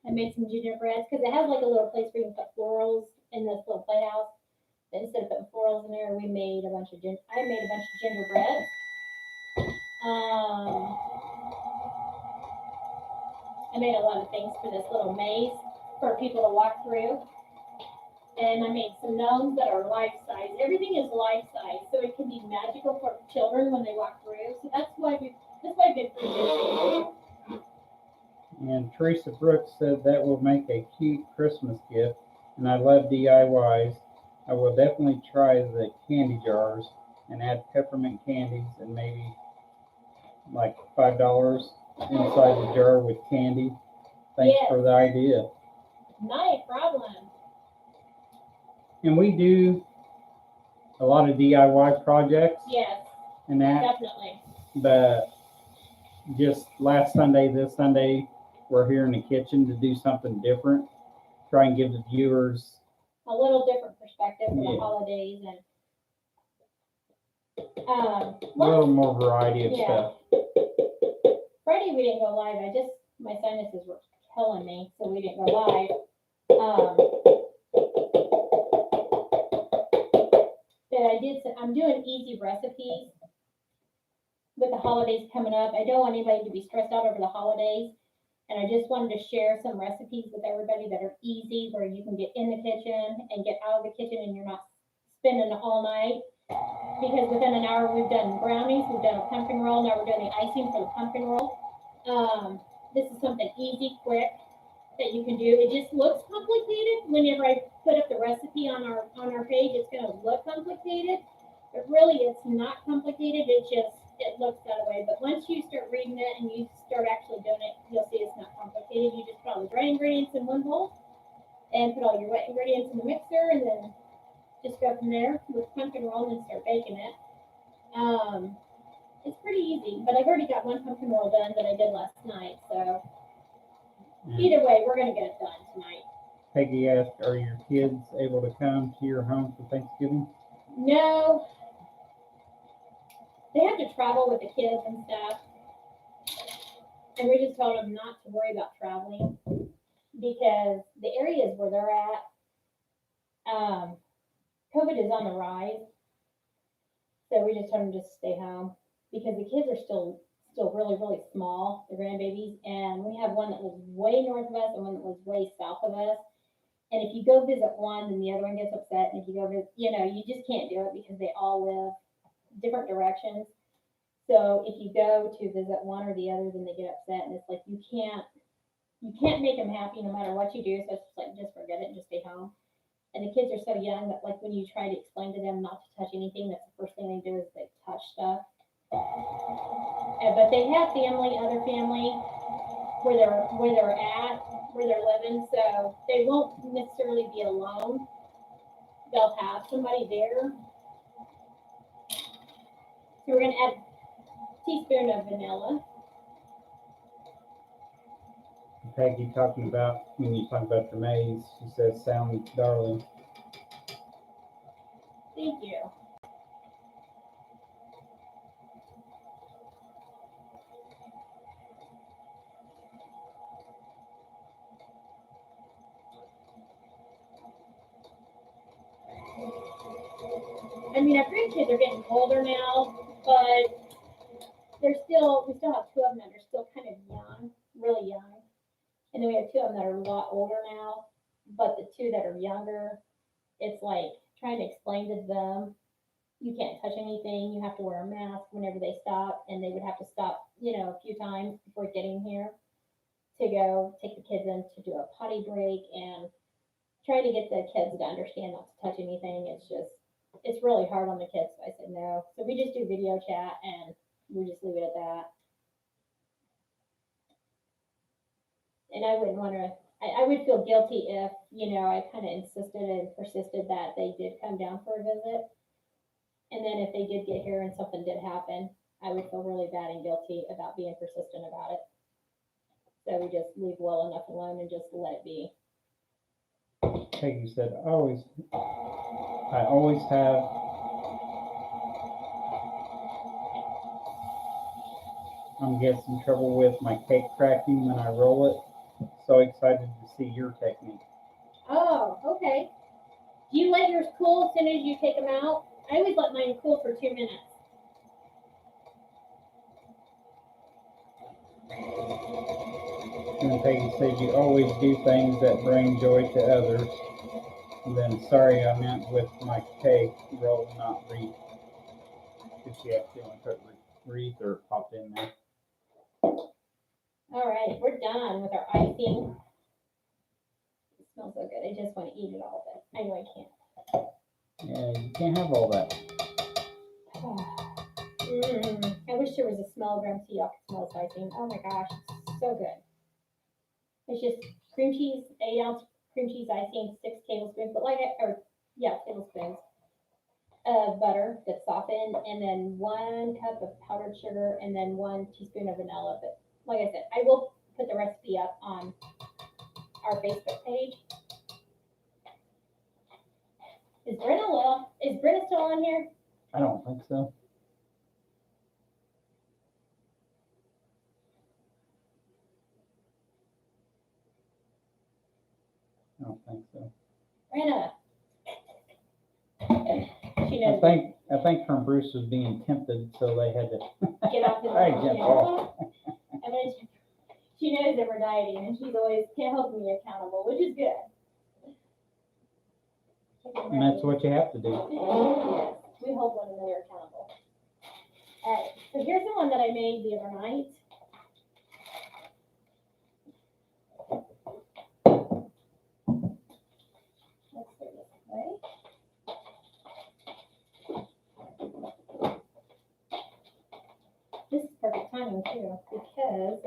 I made some gingerbreads because it has like a little place where you can put florals in this little playhouse. But instead of putting florals in there, I made a bunch of gingerbreads. I made a lot of things for this little maze for people to walk through. And I made some gnomes that are life size. Everything is life size, so it can be magical for children when they walk through. So that's why I've been pretty busy. And Teresa Brooks said that will make a cute Christmas gift. And I love DIYs. I will definitely try the candy jars and add peppermint candies and maybe like $5 inside the jar with candy. Thanks Yes. for the idea. Not a problem. And we do a lot of DIY projects Yes, and that, definitely. but just last Sunday, this Sunday, we're here in the kitchen to do something different. Try and give the viewers A little different perspective for the Yeah. holidays and a little more variety of Yeah. stuff. Friday we didn't go live. My sinuses were killing me, so we didn't go live. But I'm doing easy recipes with the holidays coming up. I don't want anybody to be stressed out over the holidays. And I just wanted to share some recipes with everybody that are easy, where you can get in the kitchen and get out of the kitchen and you're not spending all night. Because within an hour we've done brownies, we've done a pumpkin roll, now we're doing the icing for the pumpkin roll. This is something easy, quick, that you can do. It just looks complicated. Whenever I put up the recipe on our page, it's gonna look complicated. But really it's not complicated, it looks that way. But once you start reading it and you start actually doing it, you'll see it's not complicated. You just put all the dry ingredients in one bowl and put all your wet ingredients in the mixer, and then just go from there with pumpkin roll and start baking it. It's pretty easy, but I've already got one pumpkin roll done that I did last night, so either way, we're gonna get it done tonight. Peggy asked, are your kids able to come to your home for Thanksgiving? No, they have to travel with the kids and stuff. And we just told them not to worry about traveling because the areas where they're at, COVID is on the rise. So we just told them to just stay home because the kids are still really, really small, the grandbabies. And we have one that lives way north of us and one that lives way south of us. And if you go visit one, then the other one gets upset. And if you go visit, you just can't do it because they all live different directions. So if you go to visit one or the other, then they get upset, and it's like you can't make them happy no matter what you do. So it's just like, just forget it and just stay home. And the kids are so young that like when you try to explain to them not to touch anything, that's the first thing they do is they touch stuff. But they have other family where they're living, so they won't necessarily be alone. They'll have somebody there. So we're gonna add teaspoon of vanilla. Peggy talking about, when you talk about the maize, she says, sound darling. Thank you. I mean, our grandkids are getting older now, but we still have two of them that are still kind of young, really young. And then we have two of them that are a lot older now, but the two that are younger, it's like trying to explain to them, you can't touch anything, you have to wear a mask whenever they stop, and they would have to stop, a few times before getting here to go take the kids in to do a potty break and try to get the kids to understand not to touch anything. It's really hard on the kids, so I said no. So we just do video chat and we just leave it at that. And I wouldn't want to, I would feel guilty if, I kind of insisted and persisted that they did come down for a visit. And then if they did get here and something did happen, I would feel really bad and guilty about being persistent about it. So we just leave well enough alone and just let it be. Peggy said, I always have I'm getting trouble with my cake cracking when I roll it. So excited to see your technique. Oh, okay. Do you let yours cool as soon as you take them out? I always let mine cool for 2 minutes. And Peggy said you always do things that bring joy to others. And then, sorry, I meant with my cake roll, not wreath. Did she accidentally put wreath or popped in there? All right, we're done with our icing. It smells so good. I just want to eat it all, but I know I can't. Yeah, you can't have all that. I wish there was a smell gram so y'all could smell this icing. Oh my gosh, it's so good. It's just cream cheese, 8-ounce cream cheese icing, 6 tablespoons, tablespoons of butter that's softened, and then 1 cup of powdered sugar, and then 1 teaspoon of vanilla. But like I said, I will put the recipe up on our Facebook page. Is Brenna still on here? I don't think so. I don't think so. Brenna. She I knows. think from Bruce was being tempted, so they had to Get off the I jumped off. And then she knows that we're dieting, and she's always holding me accountable, which is good. And that's what you have to do. Yes, we hold one another accountable. All right, so here's the one that I made the other night. Let's do it this way. This is perfect timing too, because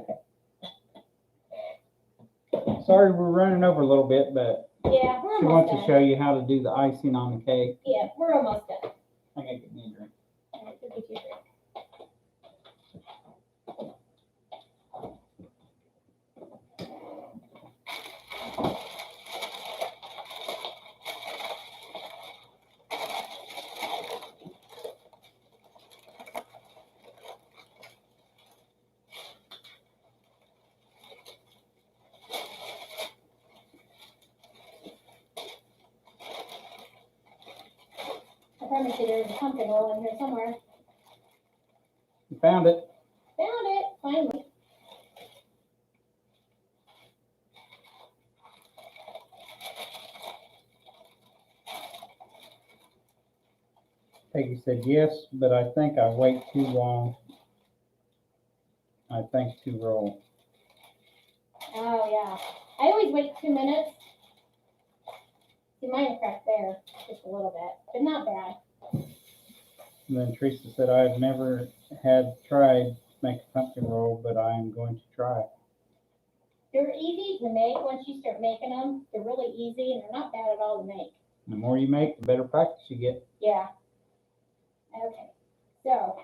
Sorry, we're running over a little bit, but yeah, we're she almost wants done. to show you how to do the icing on the cake. Yeah, we're almost done. I gotta get me a drink. All right, 52 drink. I promise you there's a pumpkin roll in here somewhere. You found it. Found it, finally. Peggy said yes, but I think I wait too long. I think to roll. Oh, yeah. I always wait 2 minutes. See, mine cracked there just a little bit, but not bad. And then Teresa said, I've never tried to make a pumpkin roll, but I am going to try. They're easy to make once you start making them. They're really easy, and they're not bad at all to make. The more you make, the better practice you get. Yeah. Okay. So,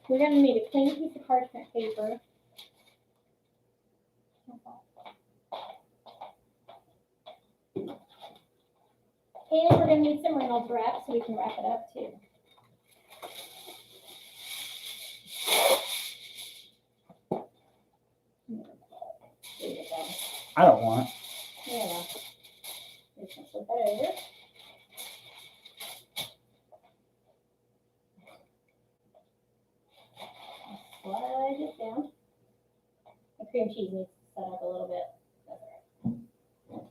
we're going to need a clean piece of parchment paper. And we're going to need some Reynolds wrap so we can wrap it up too. I don't want it. Yeah. Just gonna flip that over. Slide it down. The cream cheese needs to set up a little bit. That's all right.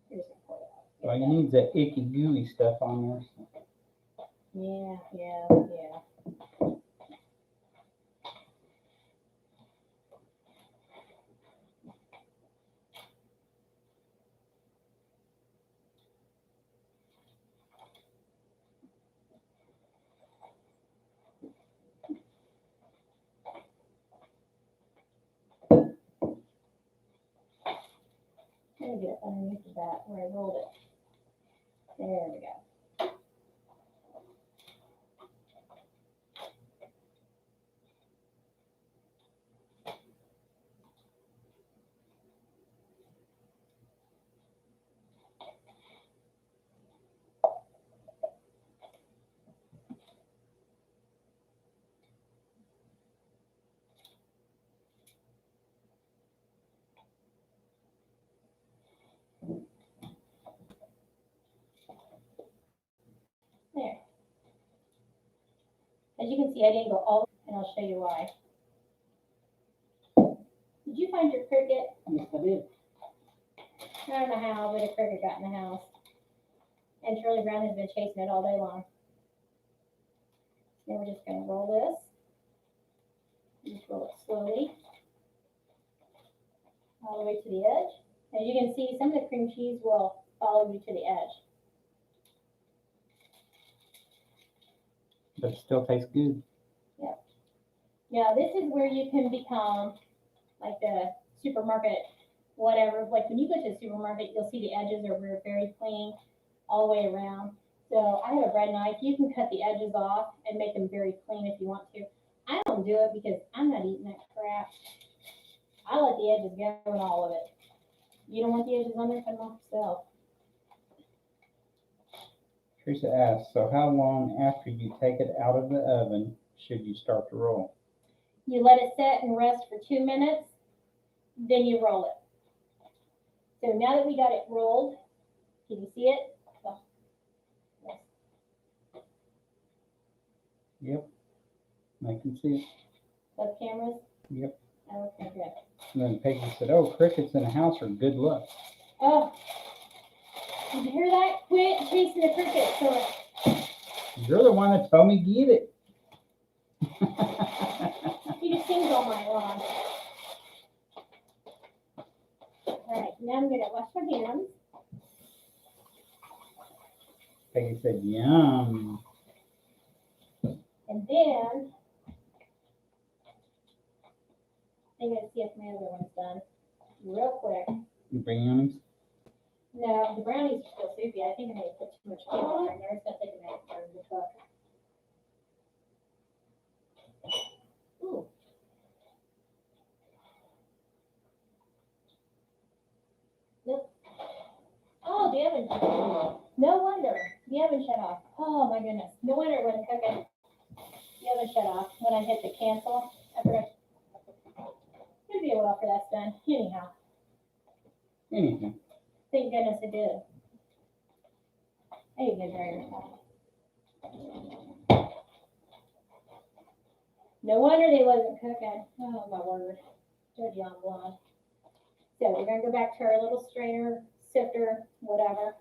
Here's my pour it out. Well, you need that icky gooey stuff on there. Yeah. I'm gonna get it underneath of that where I rolled it. There we go. There. As you can see, I didn't go all, and I'll show you why. Did you find your cricket? Yes, I did. I don't know how, but a cricket got in the house. And Charlie Brown has been chasing it all day long. Now we're just going to roll this. Just roll it slowly all the way to the edge. As you can see, some of the cream cheese will follow you to the edge. But it still tastes good. Now, this is where you can become like the supermarket, whatever. Like when you go to the supermarket, you'll see the edges are very clean all the way around. So I have a bread knife. You can cut the edges off and make them very clean if you want to. I don't do it because I'm not eating that crap. I let the edges go and all of it. You don't want the edges on there, cut them off yourself. Teresa asks, so how long after you take it out of the oven should you start to roll? You let it set and rest for 2 minutes, then you roll it. So now that we got it rolled, can you see it? Oh. Yes. Yep. I can see it. Both cameras? Yep. Okay, good. And then Peggy said, oh, crickets in the house are good luck. Oh, did you hear that? Quit chasing the crickets. So You're the one that told me to get it. he just sings all night long. All right, now I'm going to wash my hands. Peggy said, yum. And then I'm going to see if my other one's done real quick. Brownies. No, the brownies are still soupy. I think I may have put too much sugar in there. It's going to take a minute for them to cook. Ooh. Nope. Oh, the oven. No wonder. The oven shut off. Oh, my goodness. No wonder it wasn't cooking. The oven shut off when I hit the cancel. I forgot. It'll be a while for that's done. Anyhow. Anything. Thank goodness it did. There you go, Drainer. No wonder they wasn't cooking. Oh, my word. Dirty on blonde. So we're going to go back to our little strainer, sifter, whatever.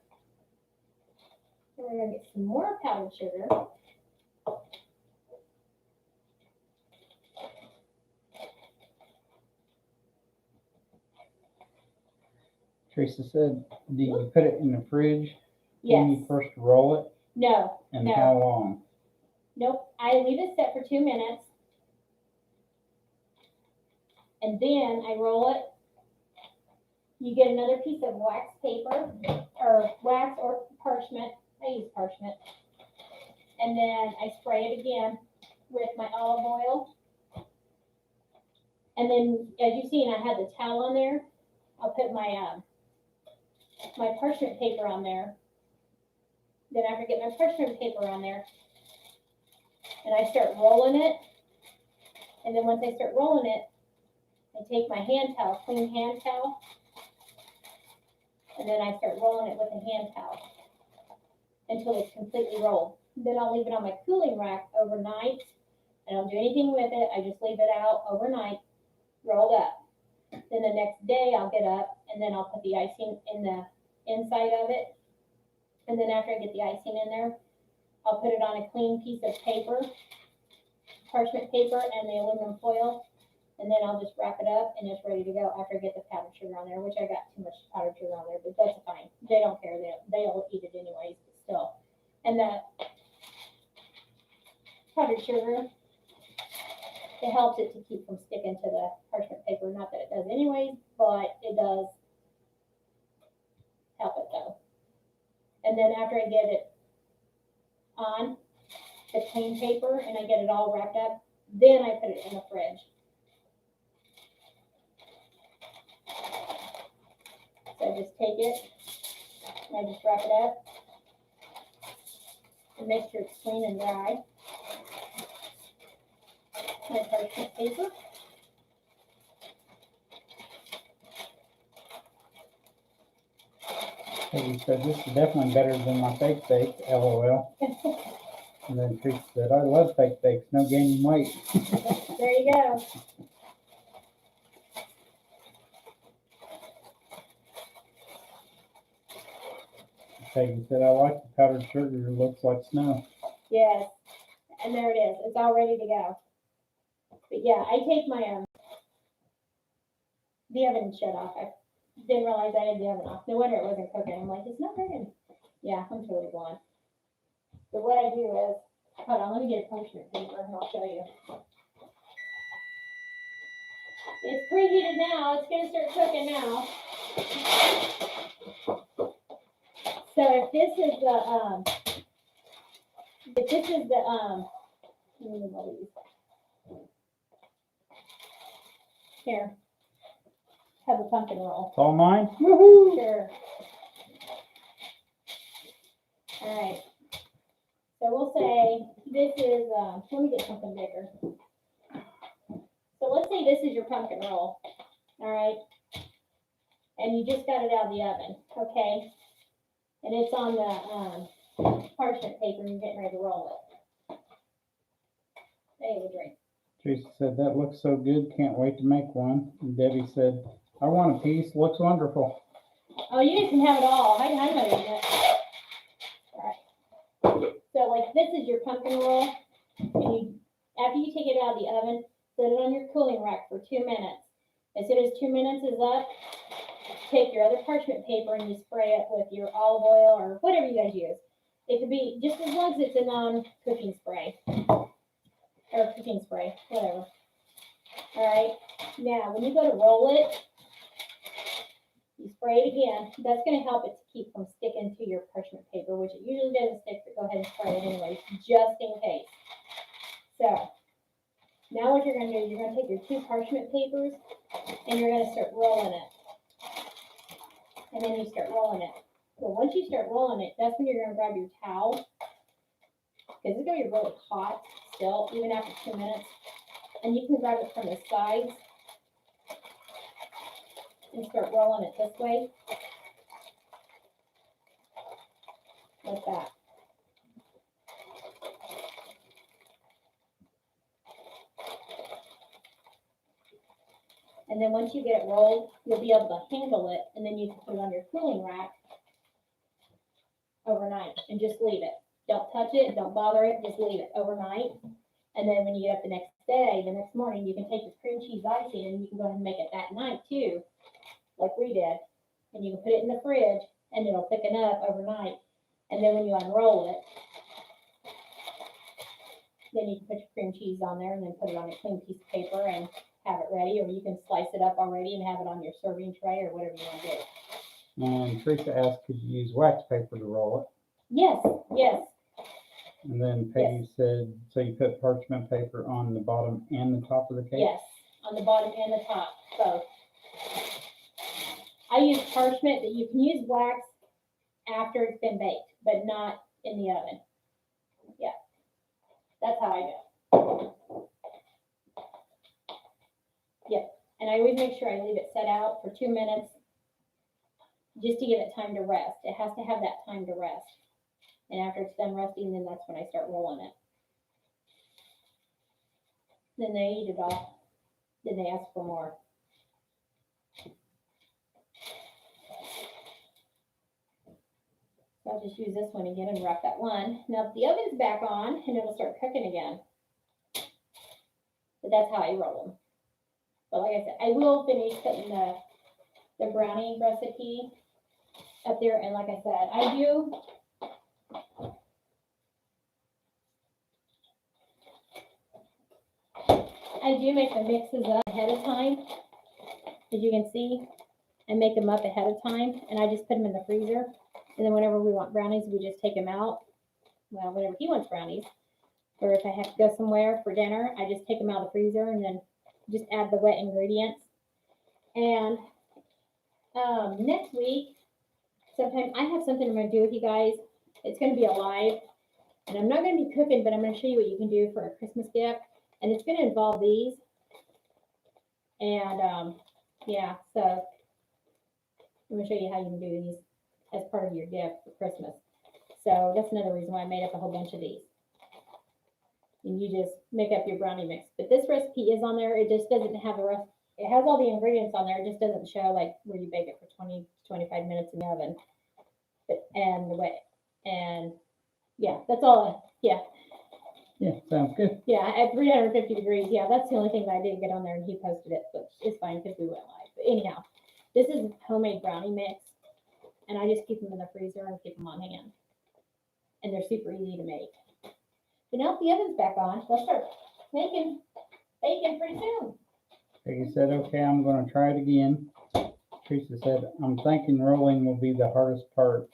And we're going to get some more powdered sugar. Teresa said, do you put it in the fridge when Yes. you first roll it? No. And no. how long? Nope. I leave it set for 2 minutes. And then I roll it. You get another piece of wax paper, or wax or parchment. I use parchment. And then I spray it again with my olive oil. And then, as you've seen, I had the towel on there. I'll put my my parchment paper on there. Then after I get my parchment paper on there, and I start rolling it. And then once I start rolling it, I take my hand towel, clean hand towel, and then I start rolling it with a hand towel until it's completely rolled. Then I'll leave it on my cooling rack overnight. I don't do anything with it. I just leave it out overnight, rolled up. Then the next day I'll get up and then I'll put the icing in the inside of it. And then after I get the icing in there, I'll put it on a clean piece of paper, parchment paper and the aluminum foil. And then I'll just wrap it up and it's ready to go after I get the powdered sugar on there, which I got too much powdered sugar on there, but that's fine. They don't care. They'll eat it anyways, but still. And the powdered sugar, it helps it to keep from sticking to the parchment paper. Not that it does anyways, but it does help it though. And then after I get it on the clean paper and I get it all wrapped up, then I put it in the fridge. So I just take it and I just wrap it up and make sure it's clean and dry. My parchment paper. Peggy said, this is definitely better than my fake bakes, LOL. And then Teresa said, I love fake bakes, no gaining weight. There you go. Peggy said, I like the powdered sugar, it looks like snow. Yes. And there it is. It's all ready to go. But But yeah, I take my, the oven shut off. I didn't realize I had the oven off. No wonder it wasn't cooking. I'm like, it's not cooking. Yeah, I'm totally blind. But what I do is, hold on, let me get a parchment paper and I'll show you. It's preheated now. It's gonna start cooking now. So if this is the, let me move all these. Here, have a pumpkin roll. It's all mine? Woohoo! Sure. All right. So we'll say this is, let me get something bigger. So let's say this is your pumpkin roll, all right? And you just got it out of the oven, okay? And it's on the parchment paper and you're getting ready to roll it. There you go, drink. Teresa said, that looks so good, can't wait to make one. And Debbie said, I want a piece, looks wonderful. Oh, you guys can have it all. I know you. All right. So like this is your pumpkin roll, and you, after you take it out of the oven, set it on your cooling rack for 2 minutes. As soon as 2 minutes is up, take your other parchment paper and you spray it with your olive oil or whatever you guys use. It could be just as long as it's a non-cooking spray or cooking spray, whatever. All right. Now, when you go to roll it, you spray it again. That's going to help it to keep from sticking to your parchment paper, which it usually doesn't stick, but go ahead and spray it anyway, just in case. So, now what you're going to do is you're going to take your 2 parchment papers and you're going to start rolling it. And then you start rolling it. So once you start rolling it, that's when you're going to grab your towel, because it's going to be really hot still, even after 2 minutes. And you can grab it from the sides and start rolling it this way, like that. And then once you get it rolled, you'll be able to handle it, and then you can put it on your cooling rack overnight and just leave it. Don't touch it, don't bother it, just leave it overnight. And then when you get up the next day, the next morning, you can take your cream cheese icing and you can go ahead and make it that night too, like we did. And you can put it in the fridge and it'll thicken up overnight. And then when you unroll it, then you can put your cream cheese on there and then put it on a clean piece of paper and have it ready, or you can slice it up already and have it on your serving tray or whatever you want to do. And Teresa asked, could you use wax paper to roll it? Yes, yes. And then Peggy said, so you put parchment paper on the bottom and the top of the cake? Yes, on the bottom and the top, both. I use parchment, but you can use wax after it's been baked, but not in the oven. Yeah, that's how I go. Yeah, and I always make sure I leave it set out for 2 minutes just to give it time to rest. It has to have that time to rest. And after it's done resting, then that's when I start rolling it. Then they eat it all. Then they ask for more. So I'll just use this one again and wrap that one. Now the oven's back on and it'll start cooking again. But that's how I roll them. But like I said, I will finish putting the brownie recipe up there. And like I said, I do make the mixes up ahead of time, as you can see. I make them up ahead of time, and I just put them in the freezer. And then whenever we want brownies, we just take them out. Well, whenever he wants brownies, or if I have to go somewhere for dinner, I just take them out of the freezer and then just add the wet ingredients. And next week, sometime I have something I'm going to do with you guys. It's going to be a live, and I'm not going to be cooking, but I'm going to show you what you can do for a Christmas gift. And it's going to involve these. And yeah, so I'm going to show you how you can do these as part of your gift for Christmas. So that's another reason why I made up a whole bunch of these. And you just make up your brownie mix. But this recipe is on there. It just doesn't have a recipe. It has all the ingredients on there. It just doesn't show like where you bake it for 20 to 25 minutes in the oven. But, and the way, and yeah, that's all. Yeah. Yeah, sounds good. Yeah, at 350 degrees. Yeah, that's the only thing that I didn't get on there, and he posted it, but it's fine because we went live. But anyhow, this is homemade brownie mix, and I just keep them in the freezer and keep them on hand. And they're super easy to make. So now the oven's back on, let's start making bacon pretty soon. Peggy said, okay, I'm gonna try it again. Teresa said, I'm thinking rolling will be the hardest part,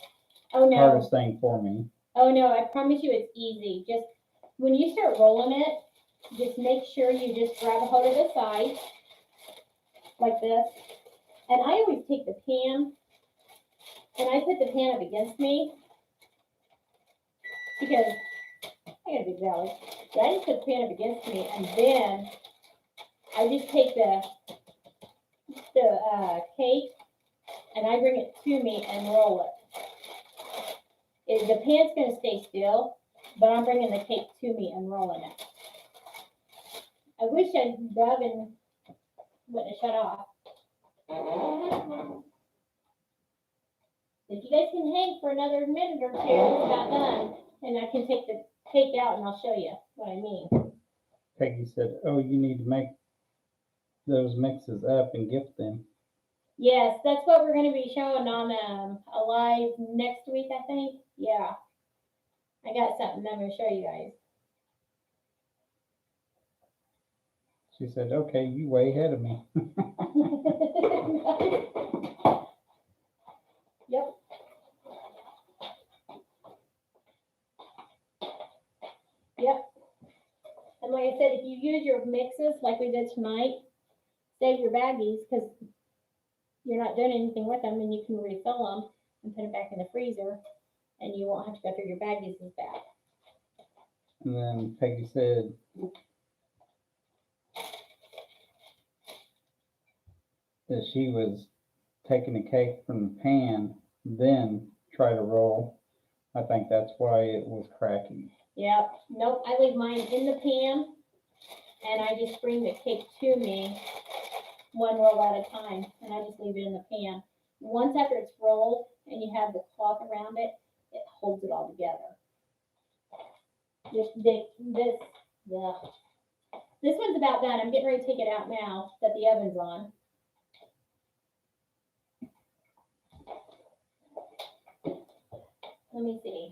Oh no, hardest thing for me. oh no, I promise you it's easy. Just when you start rolling it, just make sure you just grab a hold of the side like this. And I always take the pan and I put the pan up against me because I got a big belly. Yeah, I just put the pan up against me and then I just take the cake and I bring it to me and roll it. The pan's gonna stay still, but I'm bringing the cake to me and rolling it. I wish the oven wouldn't have shut off. If you guys can hang for another minute or two, it's about done. And I can take the cake out and I'll show you what I mean. Peggy said, oh, you need to make those mixes up and gift them. Yes, that's what we're going to be showing on a live next week, I think. Yeah. I got something I'm going to show you guys. She said, okay, you way ahead of me. Yep. Yep. And like I said, if you use your mixes like we did tonight, save your baggies because you're not doing anything with them and you can refill them and put them back in the freezer and you won't have to go through your baggies as bad. And then Peggy said, that she was taking the cake from the pan, then try to roll. I think that's why it was cracking. Yep. Nope. I leave mine in the pan and I just bring the cake to me one roll at a time and I just leave it in the pan. Once after it's rolled and you have the cloth around it, it holds it all together. This one's about done. I'm getting ready to take it out now that the oven's on. Let me see.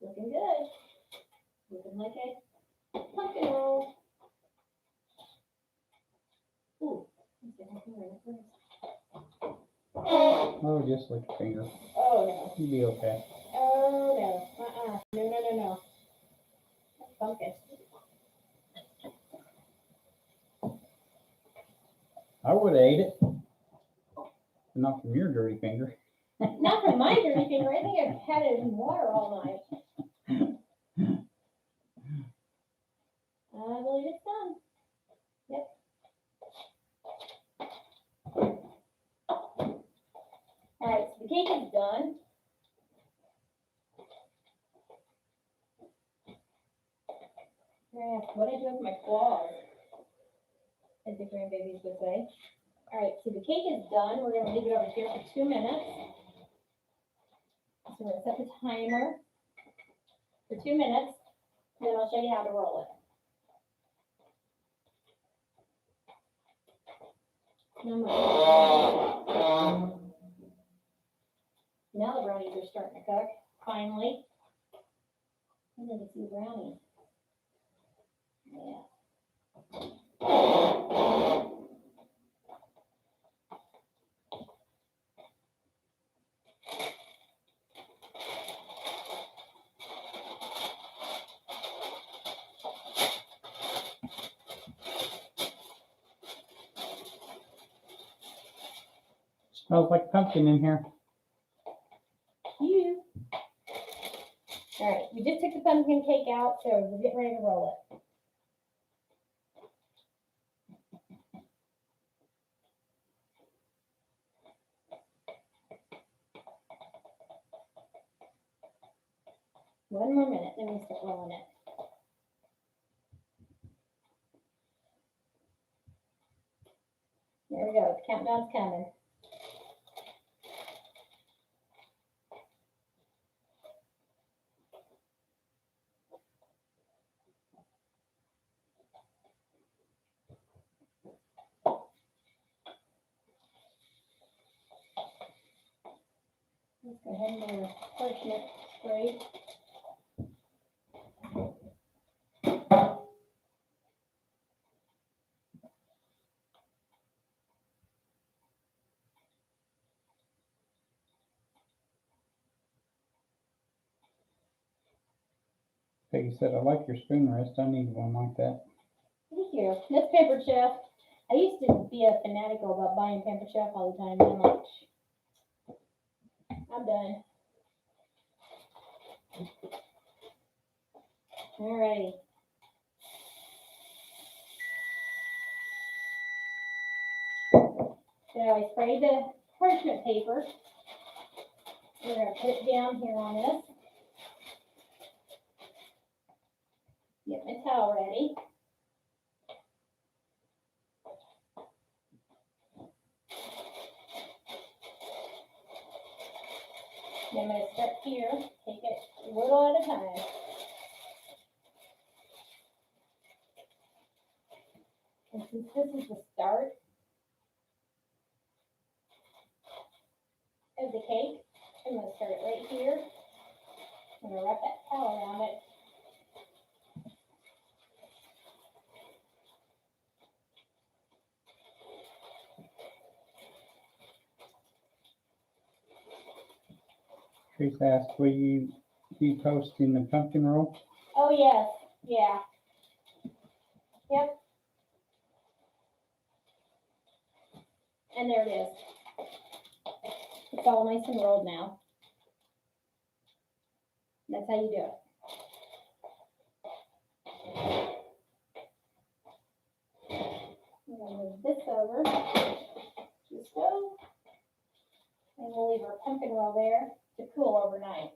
Looking good. Looking like a pumpkin roll. Ooh. Oh, just lick your finger. Oh no. You'll be okay. Oh no. No. Pumpkin. I would have ate it. But not from your dirty finger. Not from my dirty finger. I think I've had it in water all night. I believe it's done. Yep. All right, so the cake is done. What I do with my claws, as the grandbabies would say. All right, so the cake is done. We're going to leave it over here for 2 minutes. So we're going to set the timer for 2 minutes, and then I'll show you how to roll it. Now the brownies are starting to cook, finally. And then it's the brownies. Yeah. Smells like pumpkin in here. You. All right, we just took the pumpkin cake out, so we're getting ready to roll it. One more minute, then we start rolling it. There we go, the countdown's coming. Let's go ahead and do our parchment spray. Peggy said, I like your spoon rest. I need one like that. Thank you. That's Pampered Chef. I used to be a fanatical about buying Pampered Chef all the time, and I'm like, I'm done. Alrighty. So I sprayed the parchment paper. We're going to put it down here on this. Get my towel ready. Then I'm going to start here, take it a little at a time. And since this is the start of the cake, I'm going to start it right here. I'm going to wrap that towel around it. Teresa asked, will you be posting the pumpkin roll? Oh, yes. Yeah. Yep. And there it is. It's all nice and rolled now. That's how you do it. I'm going to move this over. Just so. And we'll leave our pumpkin roll there to cool overnight.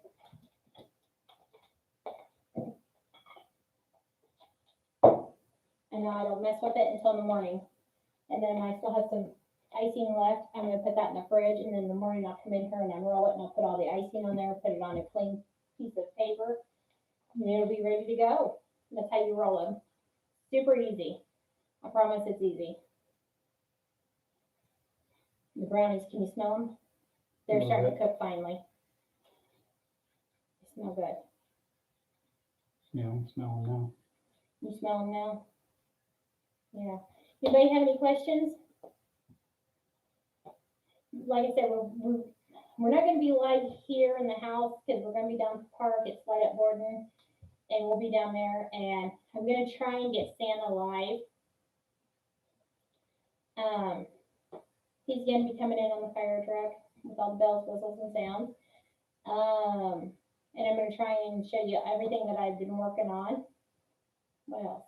And now I don't mess with it until the morning. And then I still have some icing left. I'm going to put that in the fridge, and then in the morning I'll come in here and unroll it, and I'll put all the icing on there, put it on a clean piece of paper, and it'll be ready to go. That's how you roll them. Super easy. I promise it's easy. The brownies, can you smell them? They're starting to cook finally. They smell good. Smell them now. You smell them now? Yeah. Anybody have any questions? Like I said, we're not going to be live here in the house because we're going to be down at the park. It's light up Borden, and we'll be down there. And I'm going to try and get Santa live. He's going to be coming in on the fire truck with all the bells, whistles, and sounds. And I'm going to try and show you everything that I've been working on. What else?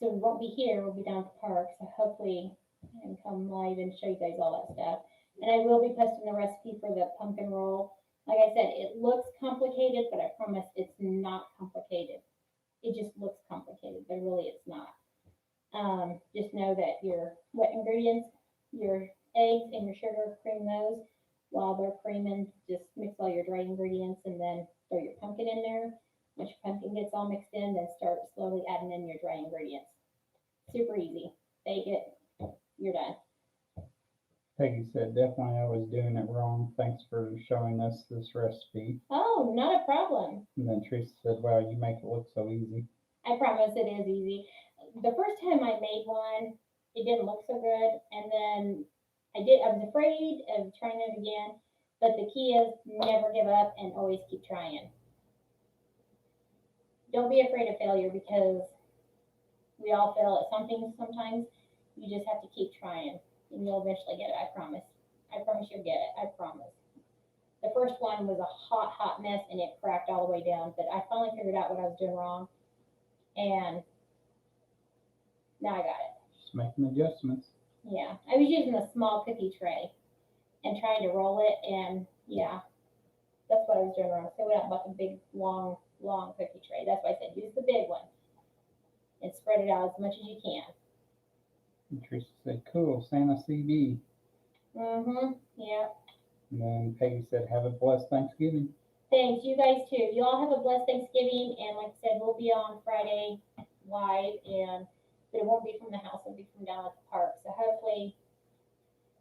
So we won't be here, we'll be down at the park, so hopefully I can come live and show you guys all that stuff. And I will be posting the recipe for the pumpkin roll. Like I said, it looks complicated, but I promise it's not complicated. It just looks complicated, but really it's not. Just know that your wet ingredients, your eggs and your sugar, cream those. While they're creaming, just mix all your dry ingredients and then throw your pumpkin in there. Once your pumpkin gets all mixed in, then start slowly adding in your dry ingredients. Super easy. Bake it. You're done. Peggy said, definitely I was doing it wrong. Thanks for showing us this recipe. Oh, not a problem. And then Teresa said, wow, you make it look so easy. I promise it is easy. The first time I made one, it didn't look so good. And then I was afraid of trying it again. But the key is never give up and always keep trying. Don't be afraid of failure because we all fail at something sometimes. You just have to keep trying and you'll eventually get it. I promise. I promise you'll get it. I promise. The first one was a hot mess and it cracked all the way down. But I finally figured out what I was doing wrong. And now I got it. Just making adjustments. Yeah. I was using a small cookie tray and trying to roll it. And yeah, that's what I was doing wrong. So I went out and bought the big, long cookie tray. That's why I said use the big one and spread it out as much as you can. And Teresa said, cool, Santa CB. Yeah. And then Peggy said, have a blessed Thanksgiving. Thanks, you guys too. You all have a blessed Thanksgiving, and like I said, we'll be on Friday live, but it won't be from the house, it'll be from down at the park. So hopefully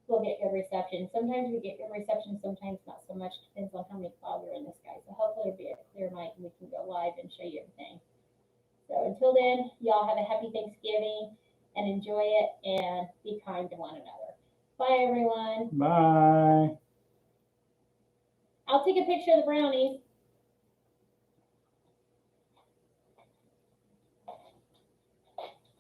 we'll get good reception. Sometimes we get good reception, sometimes not so much. Depends on how many clouds are in the sky. So hopefully it'll be a clear night and we can go live and show you everything. So until then, y'all have a happy Thanksgiving and enjoy it and be kind to one another. Bye, everyone. Bye. I'll take a picture of the brownies.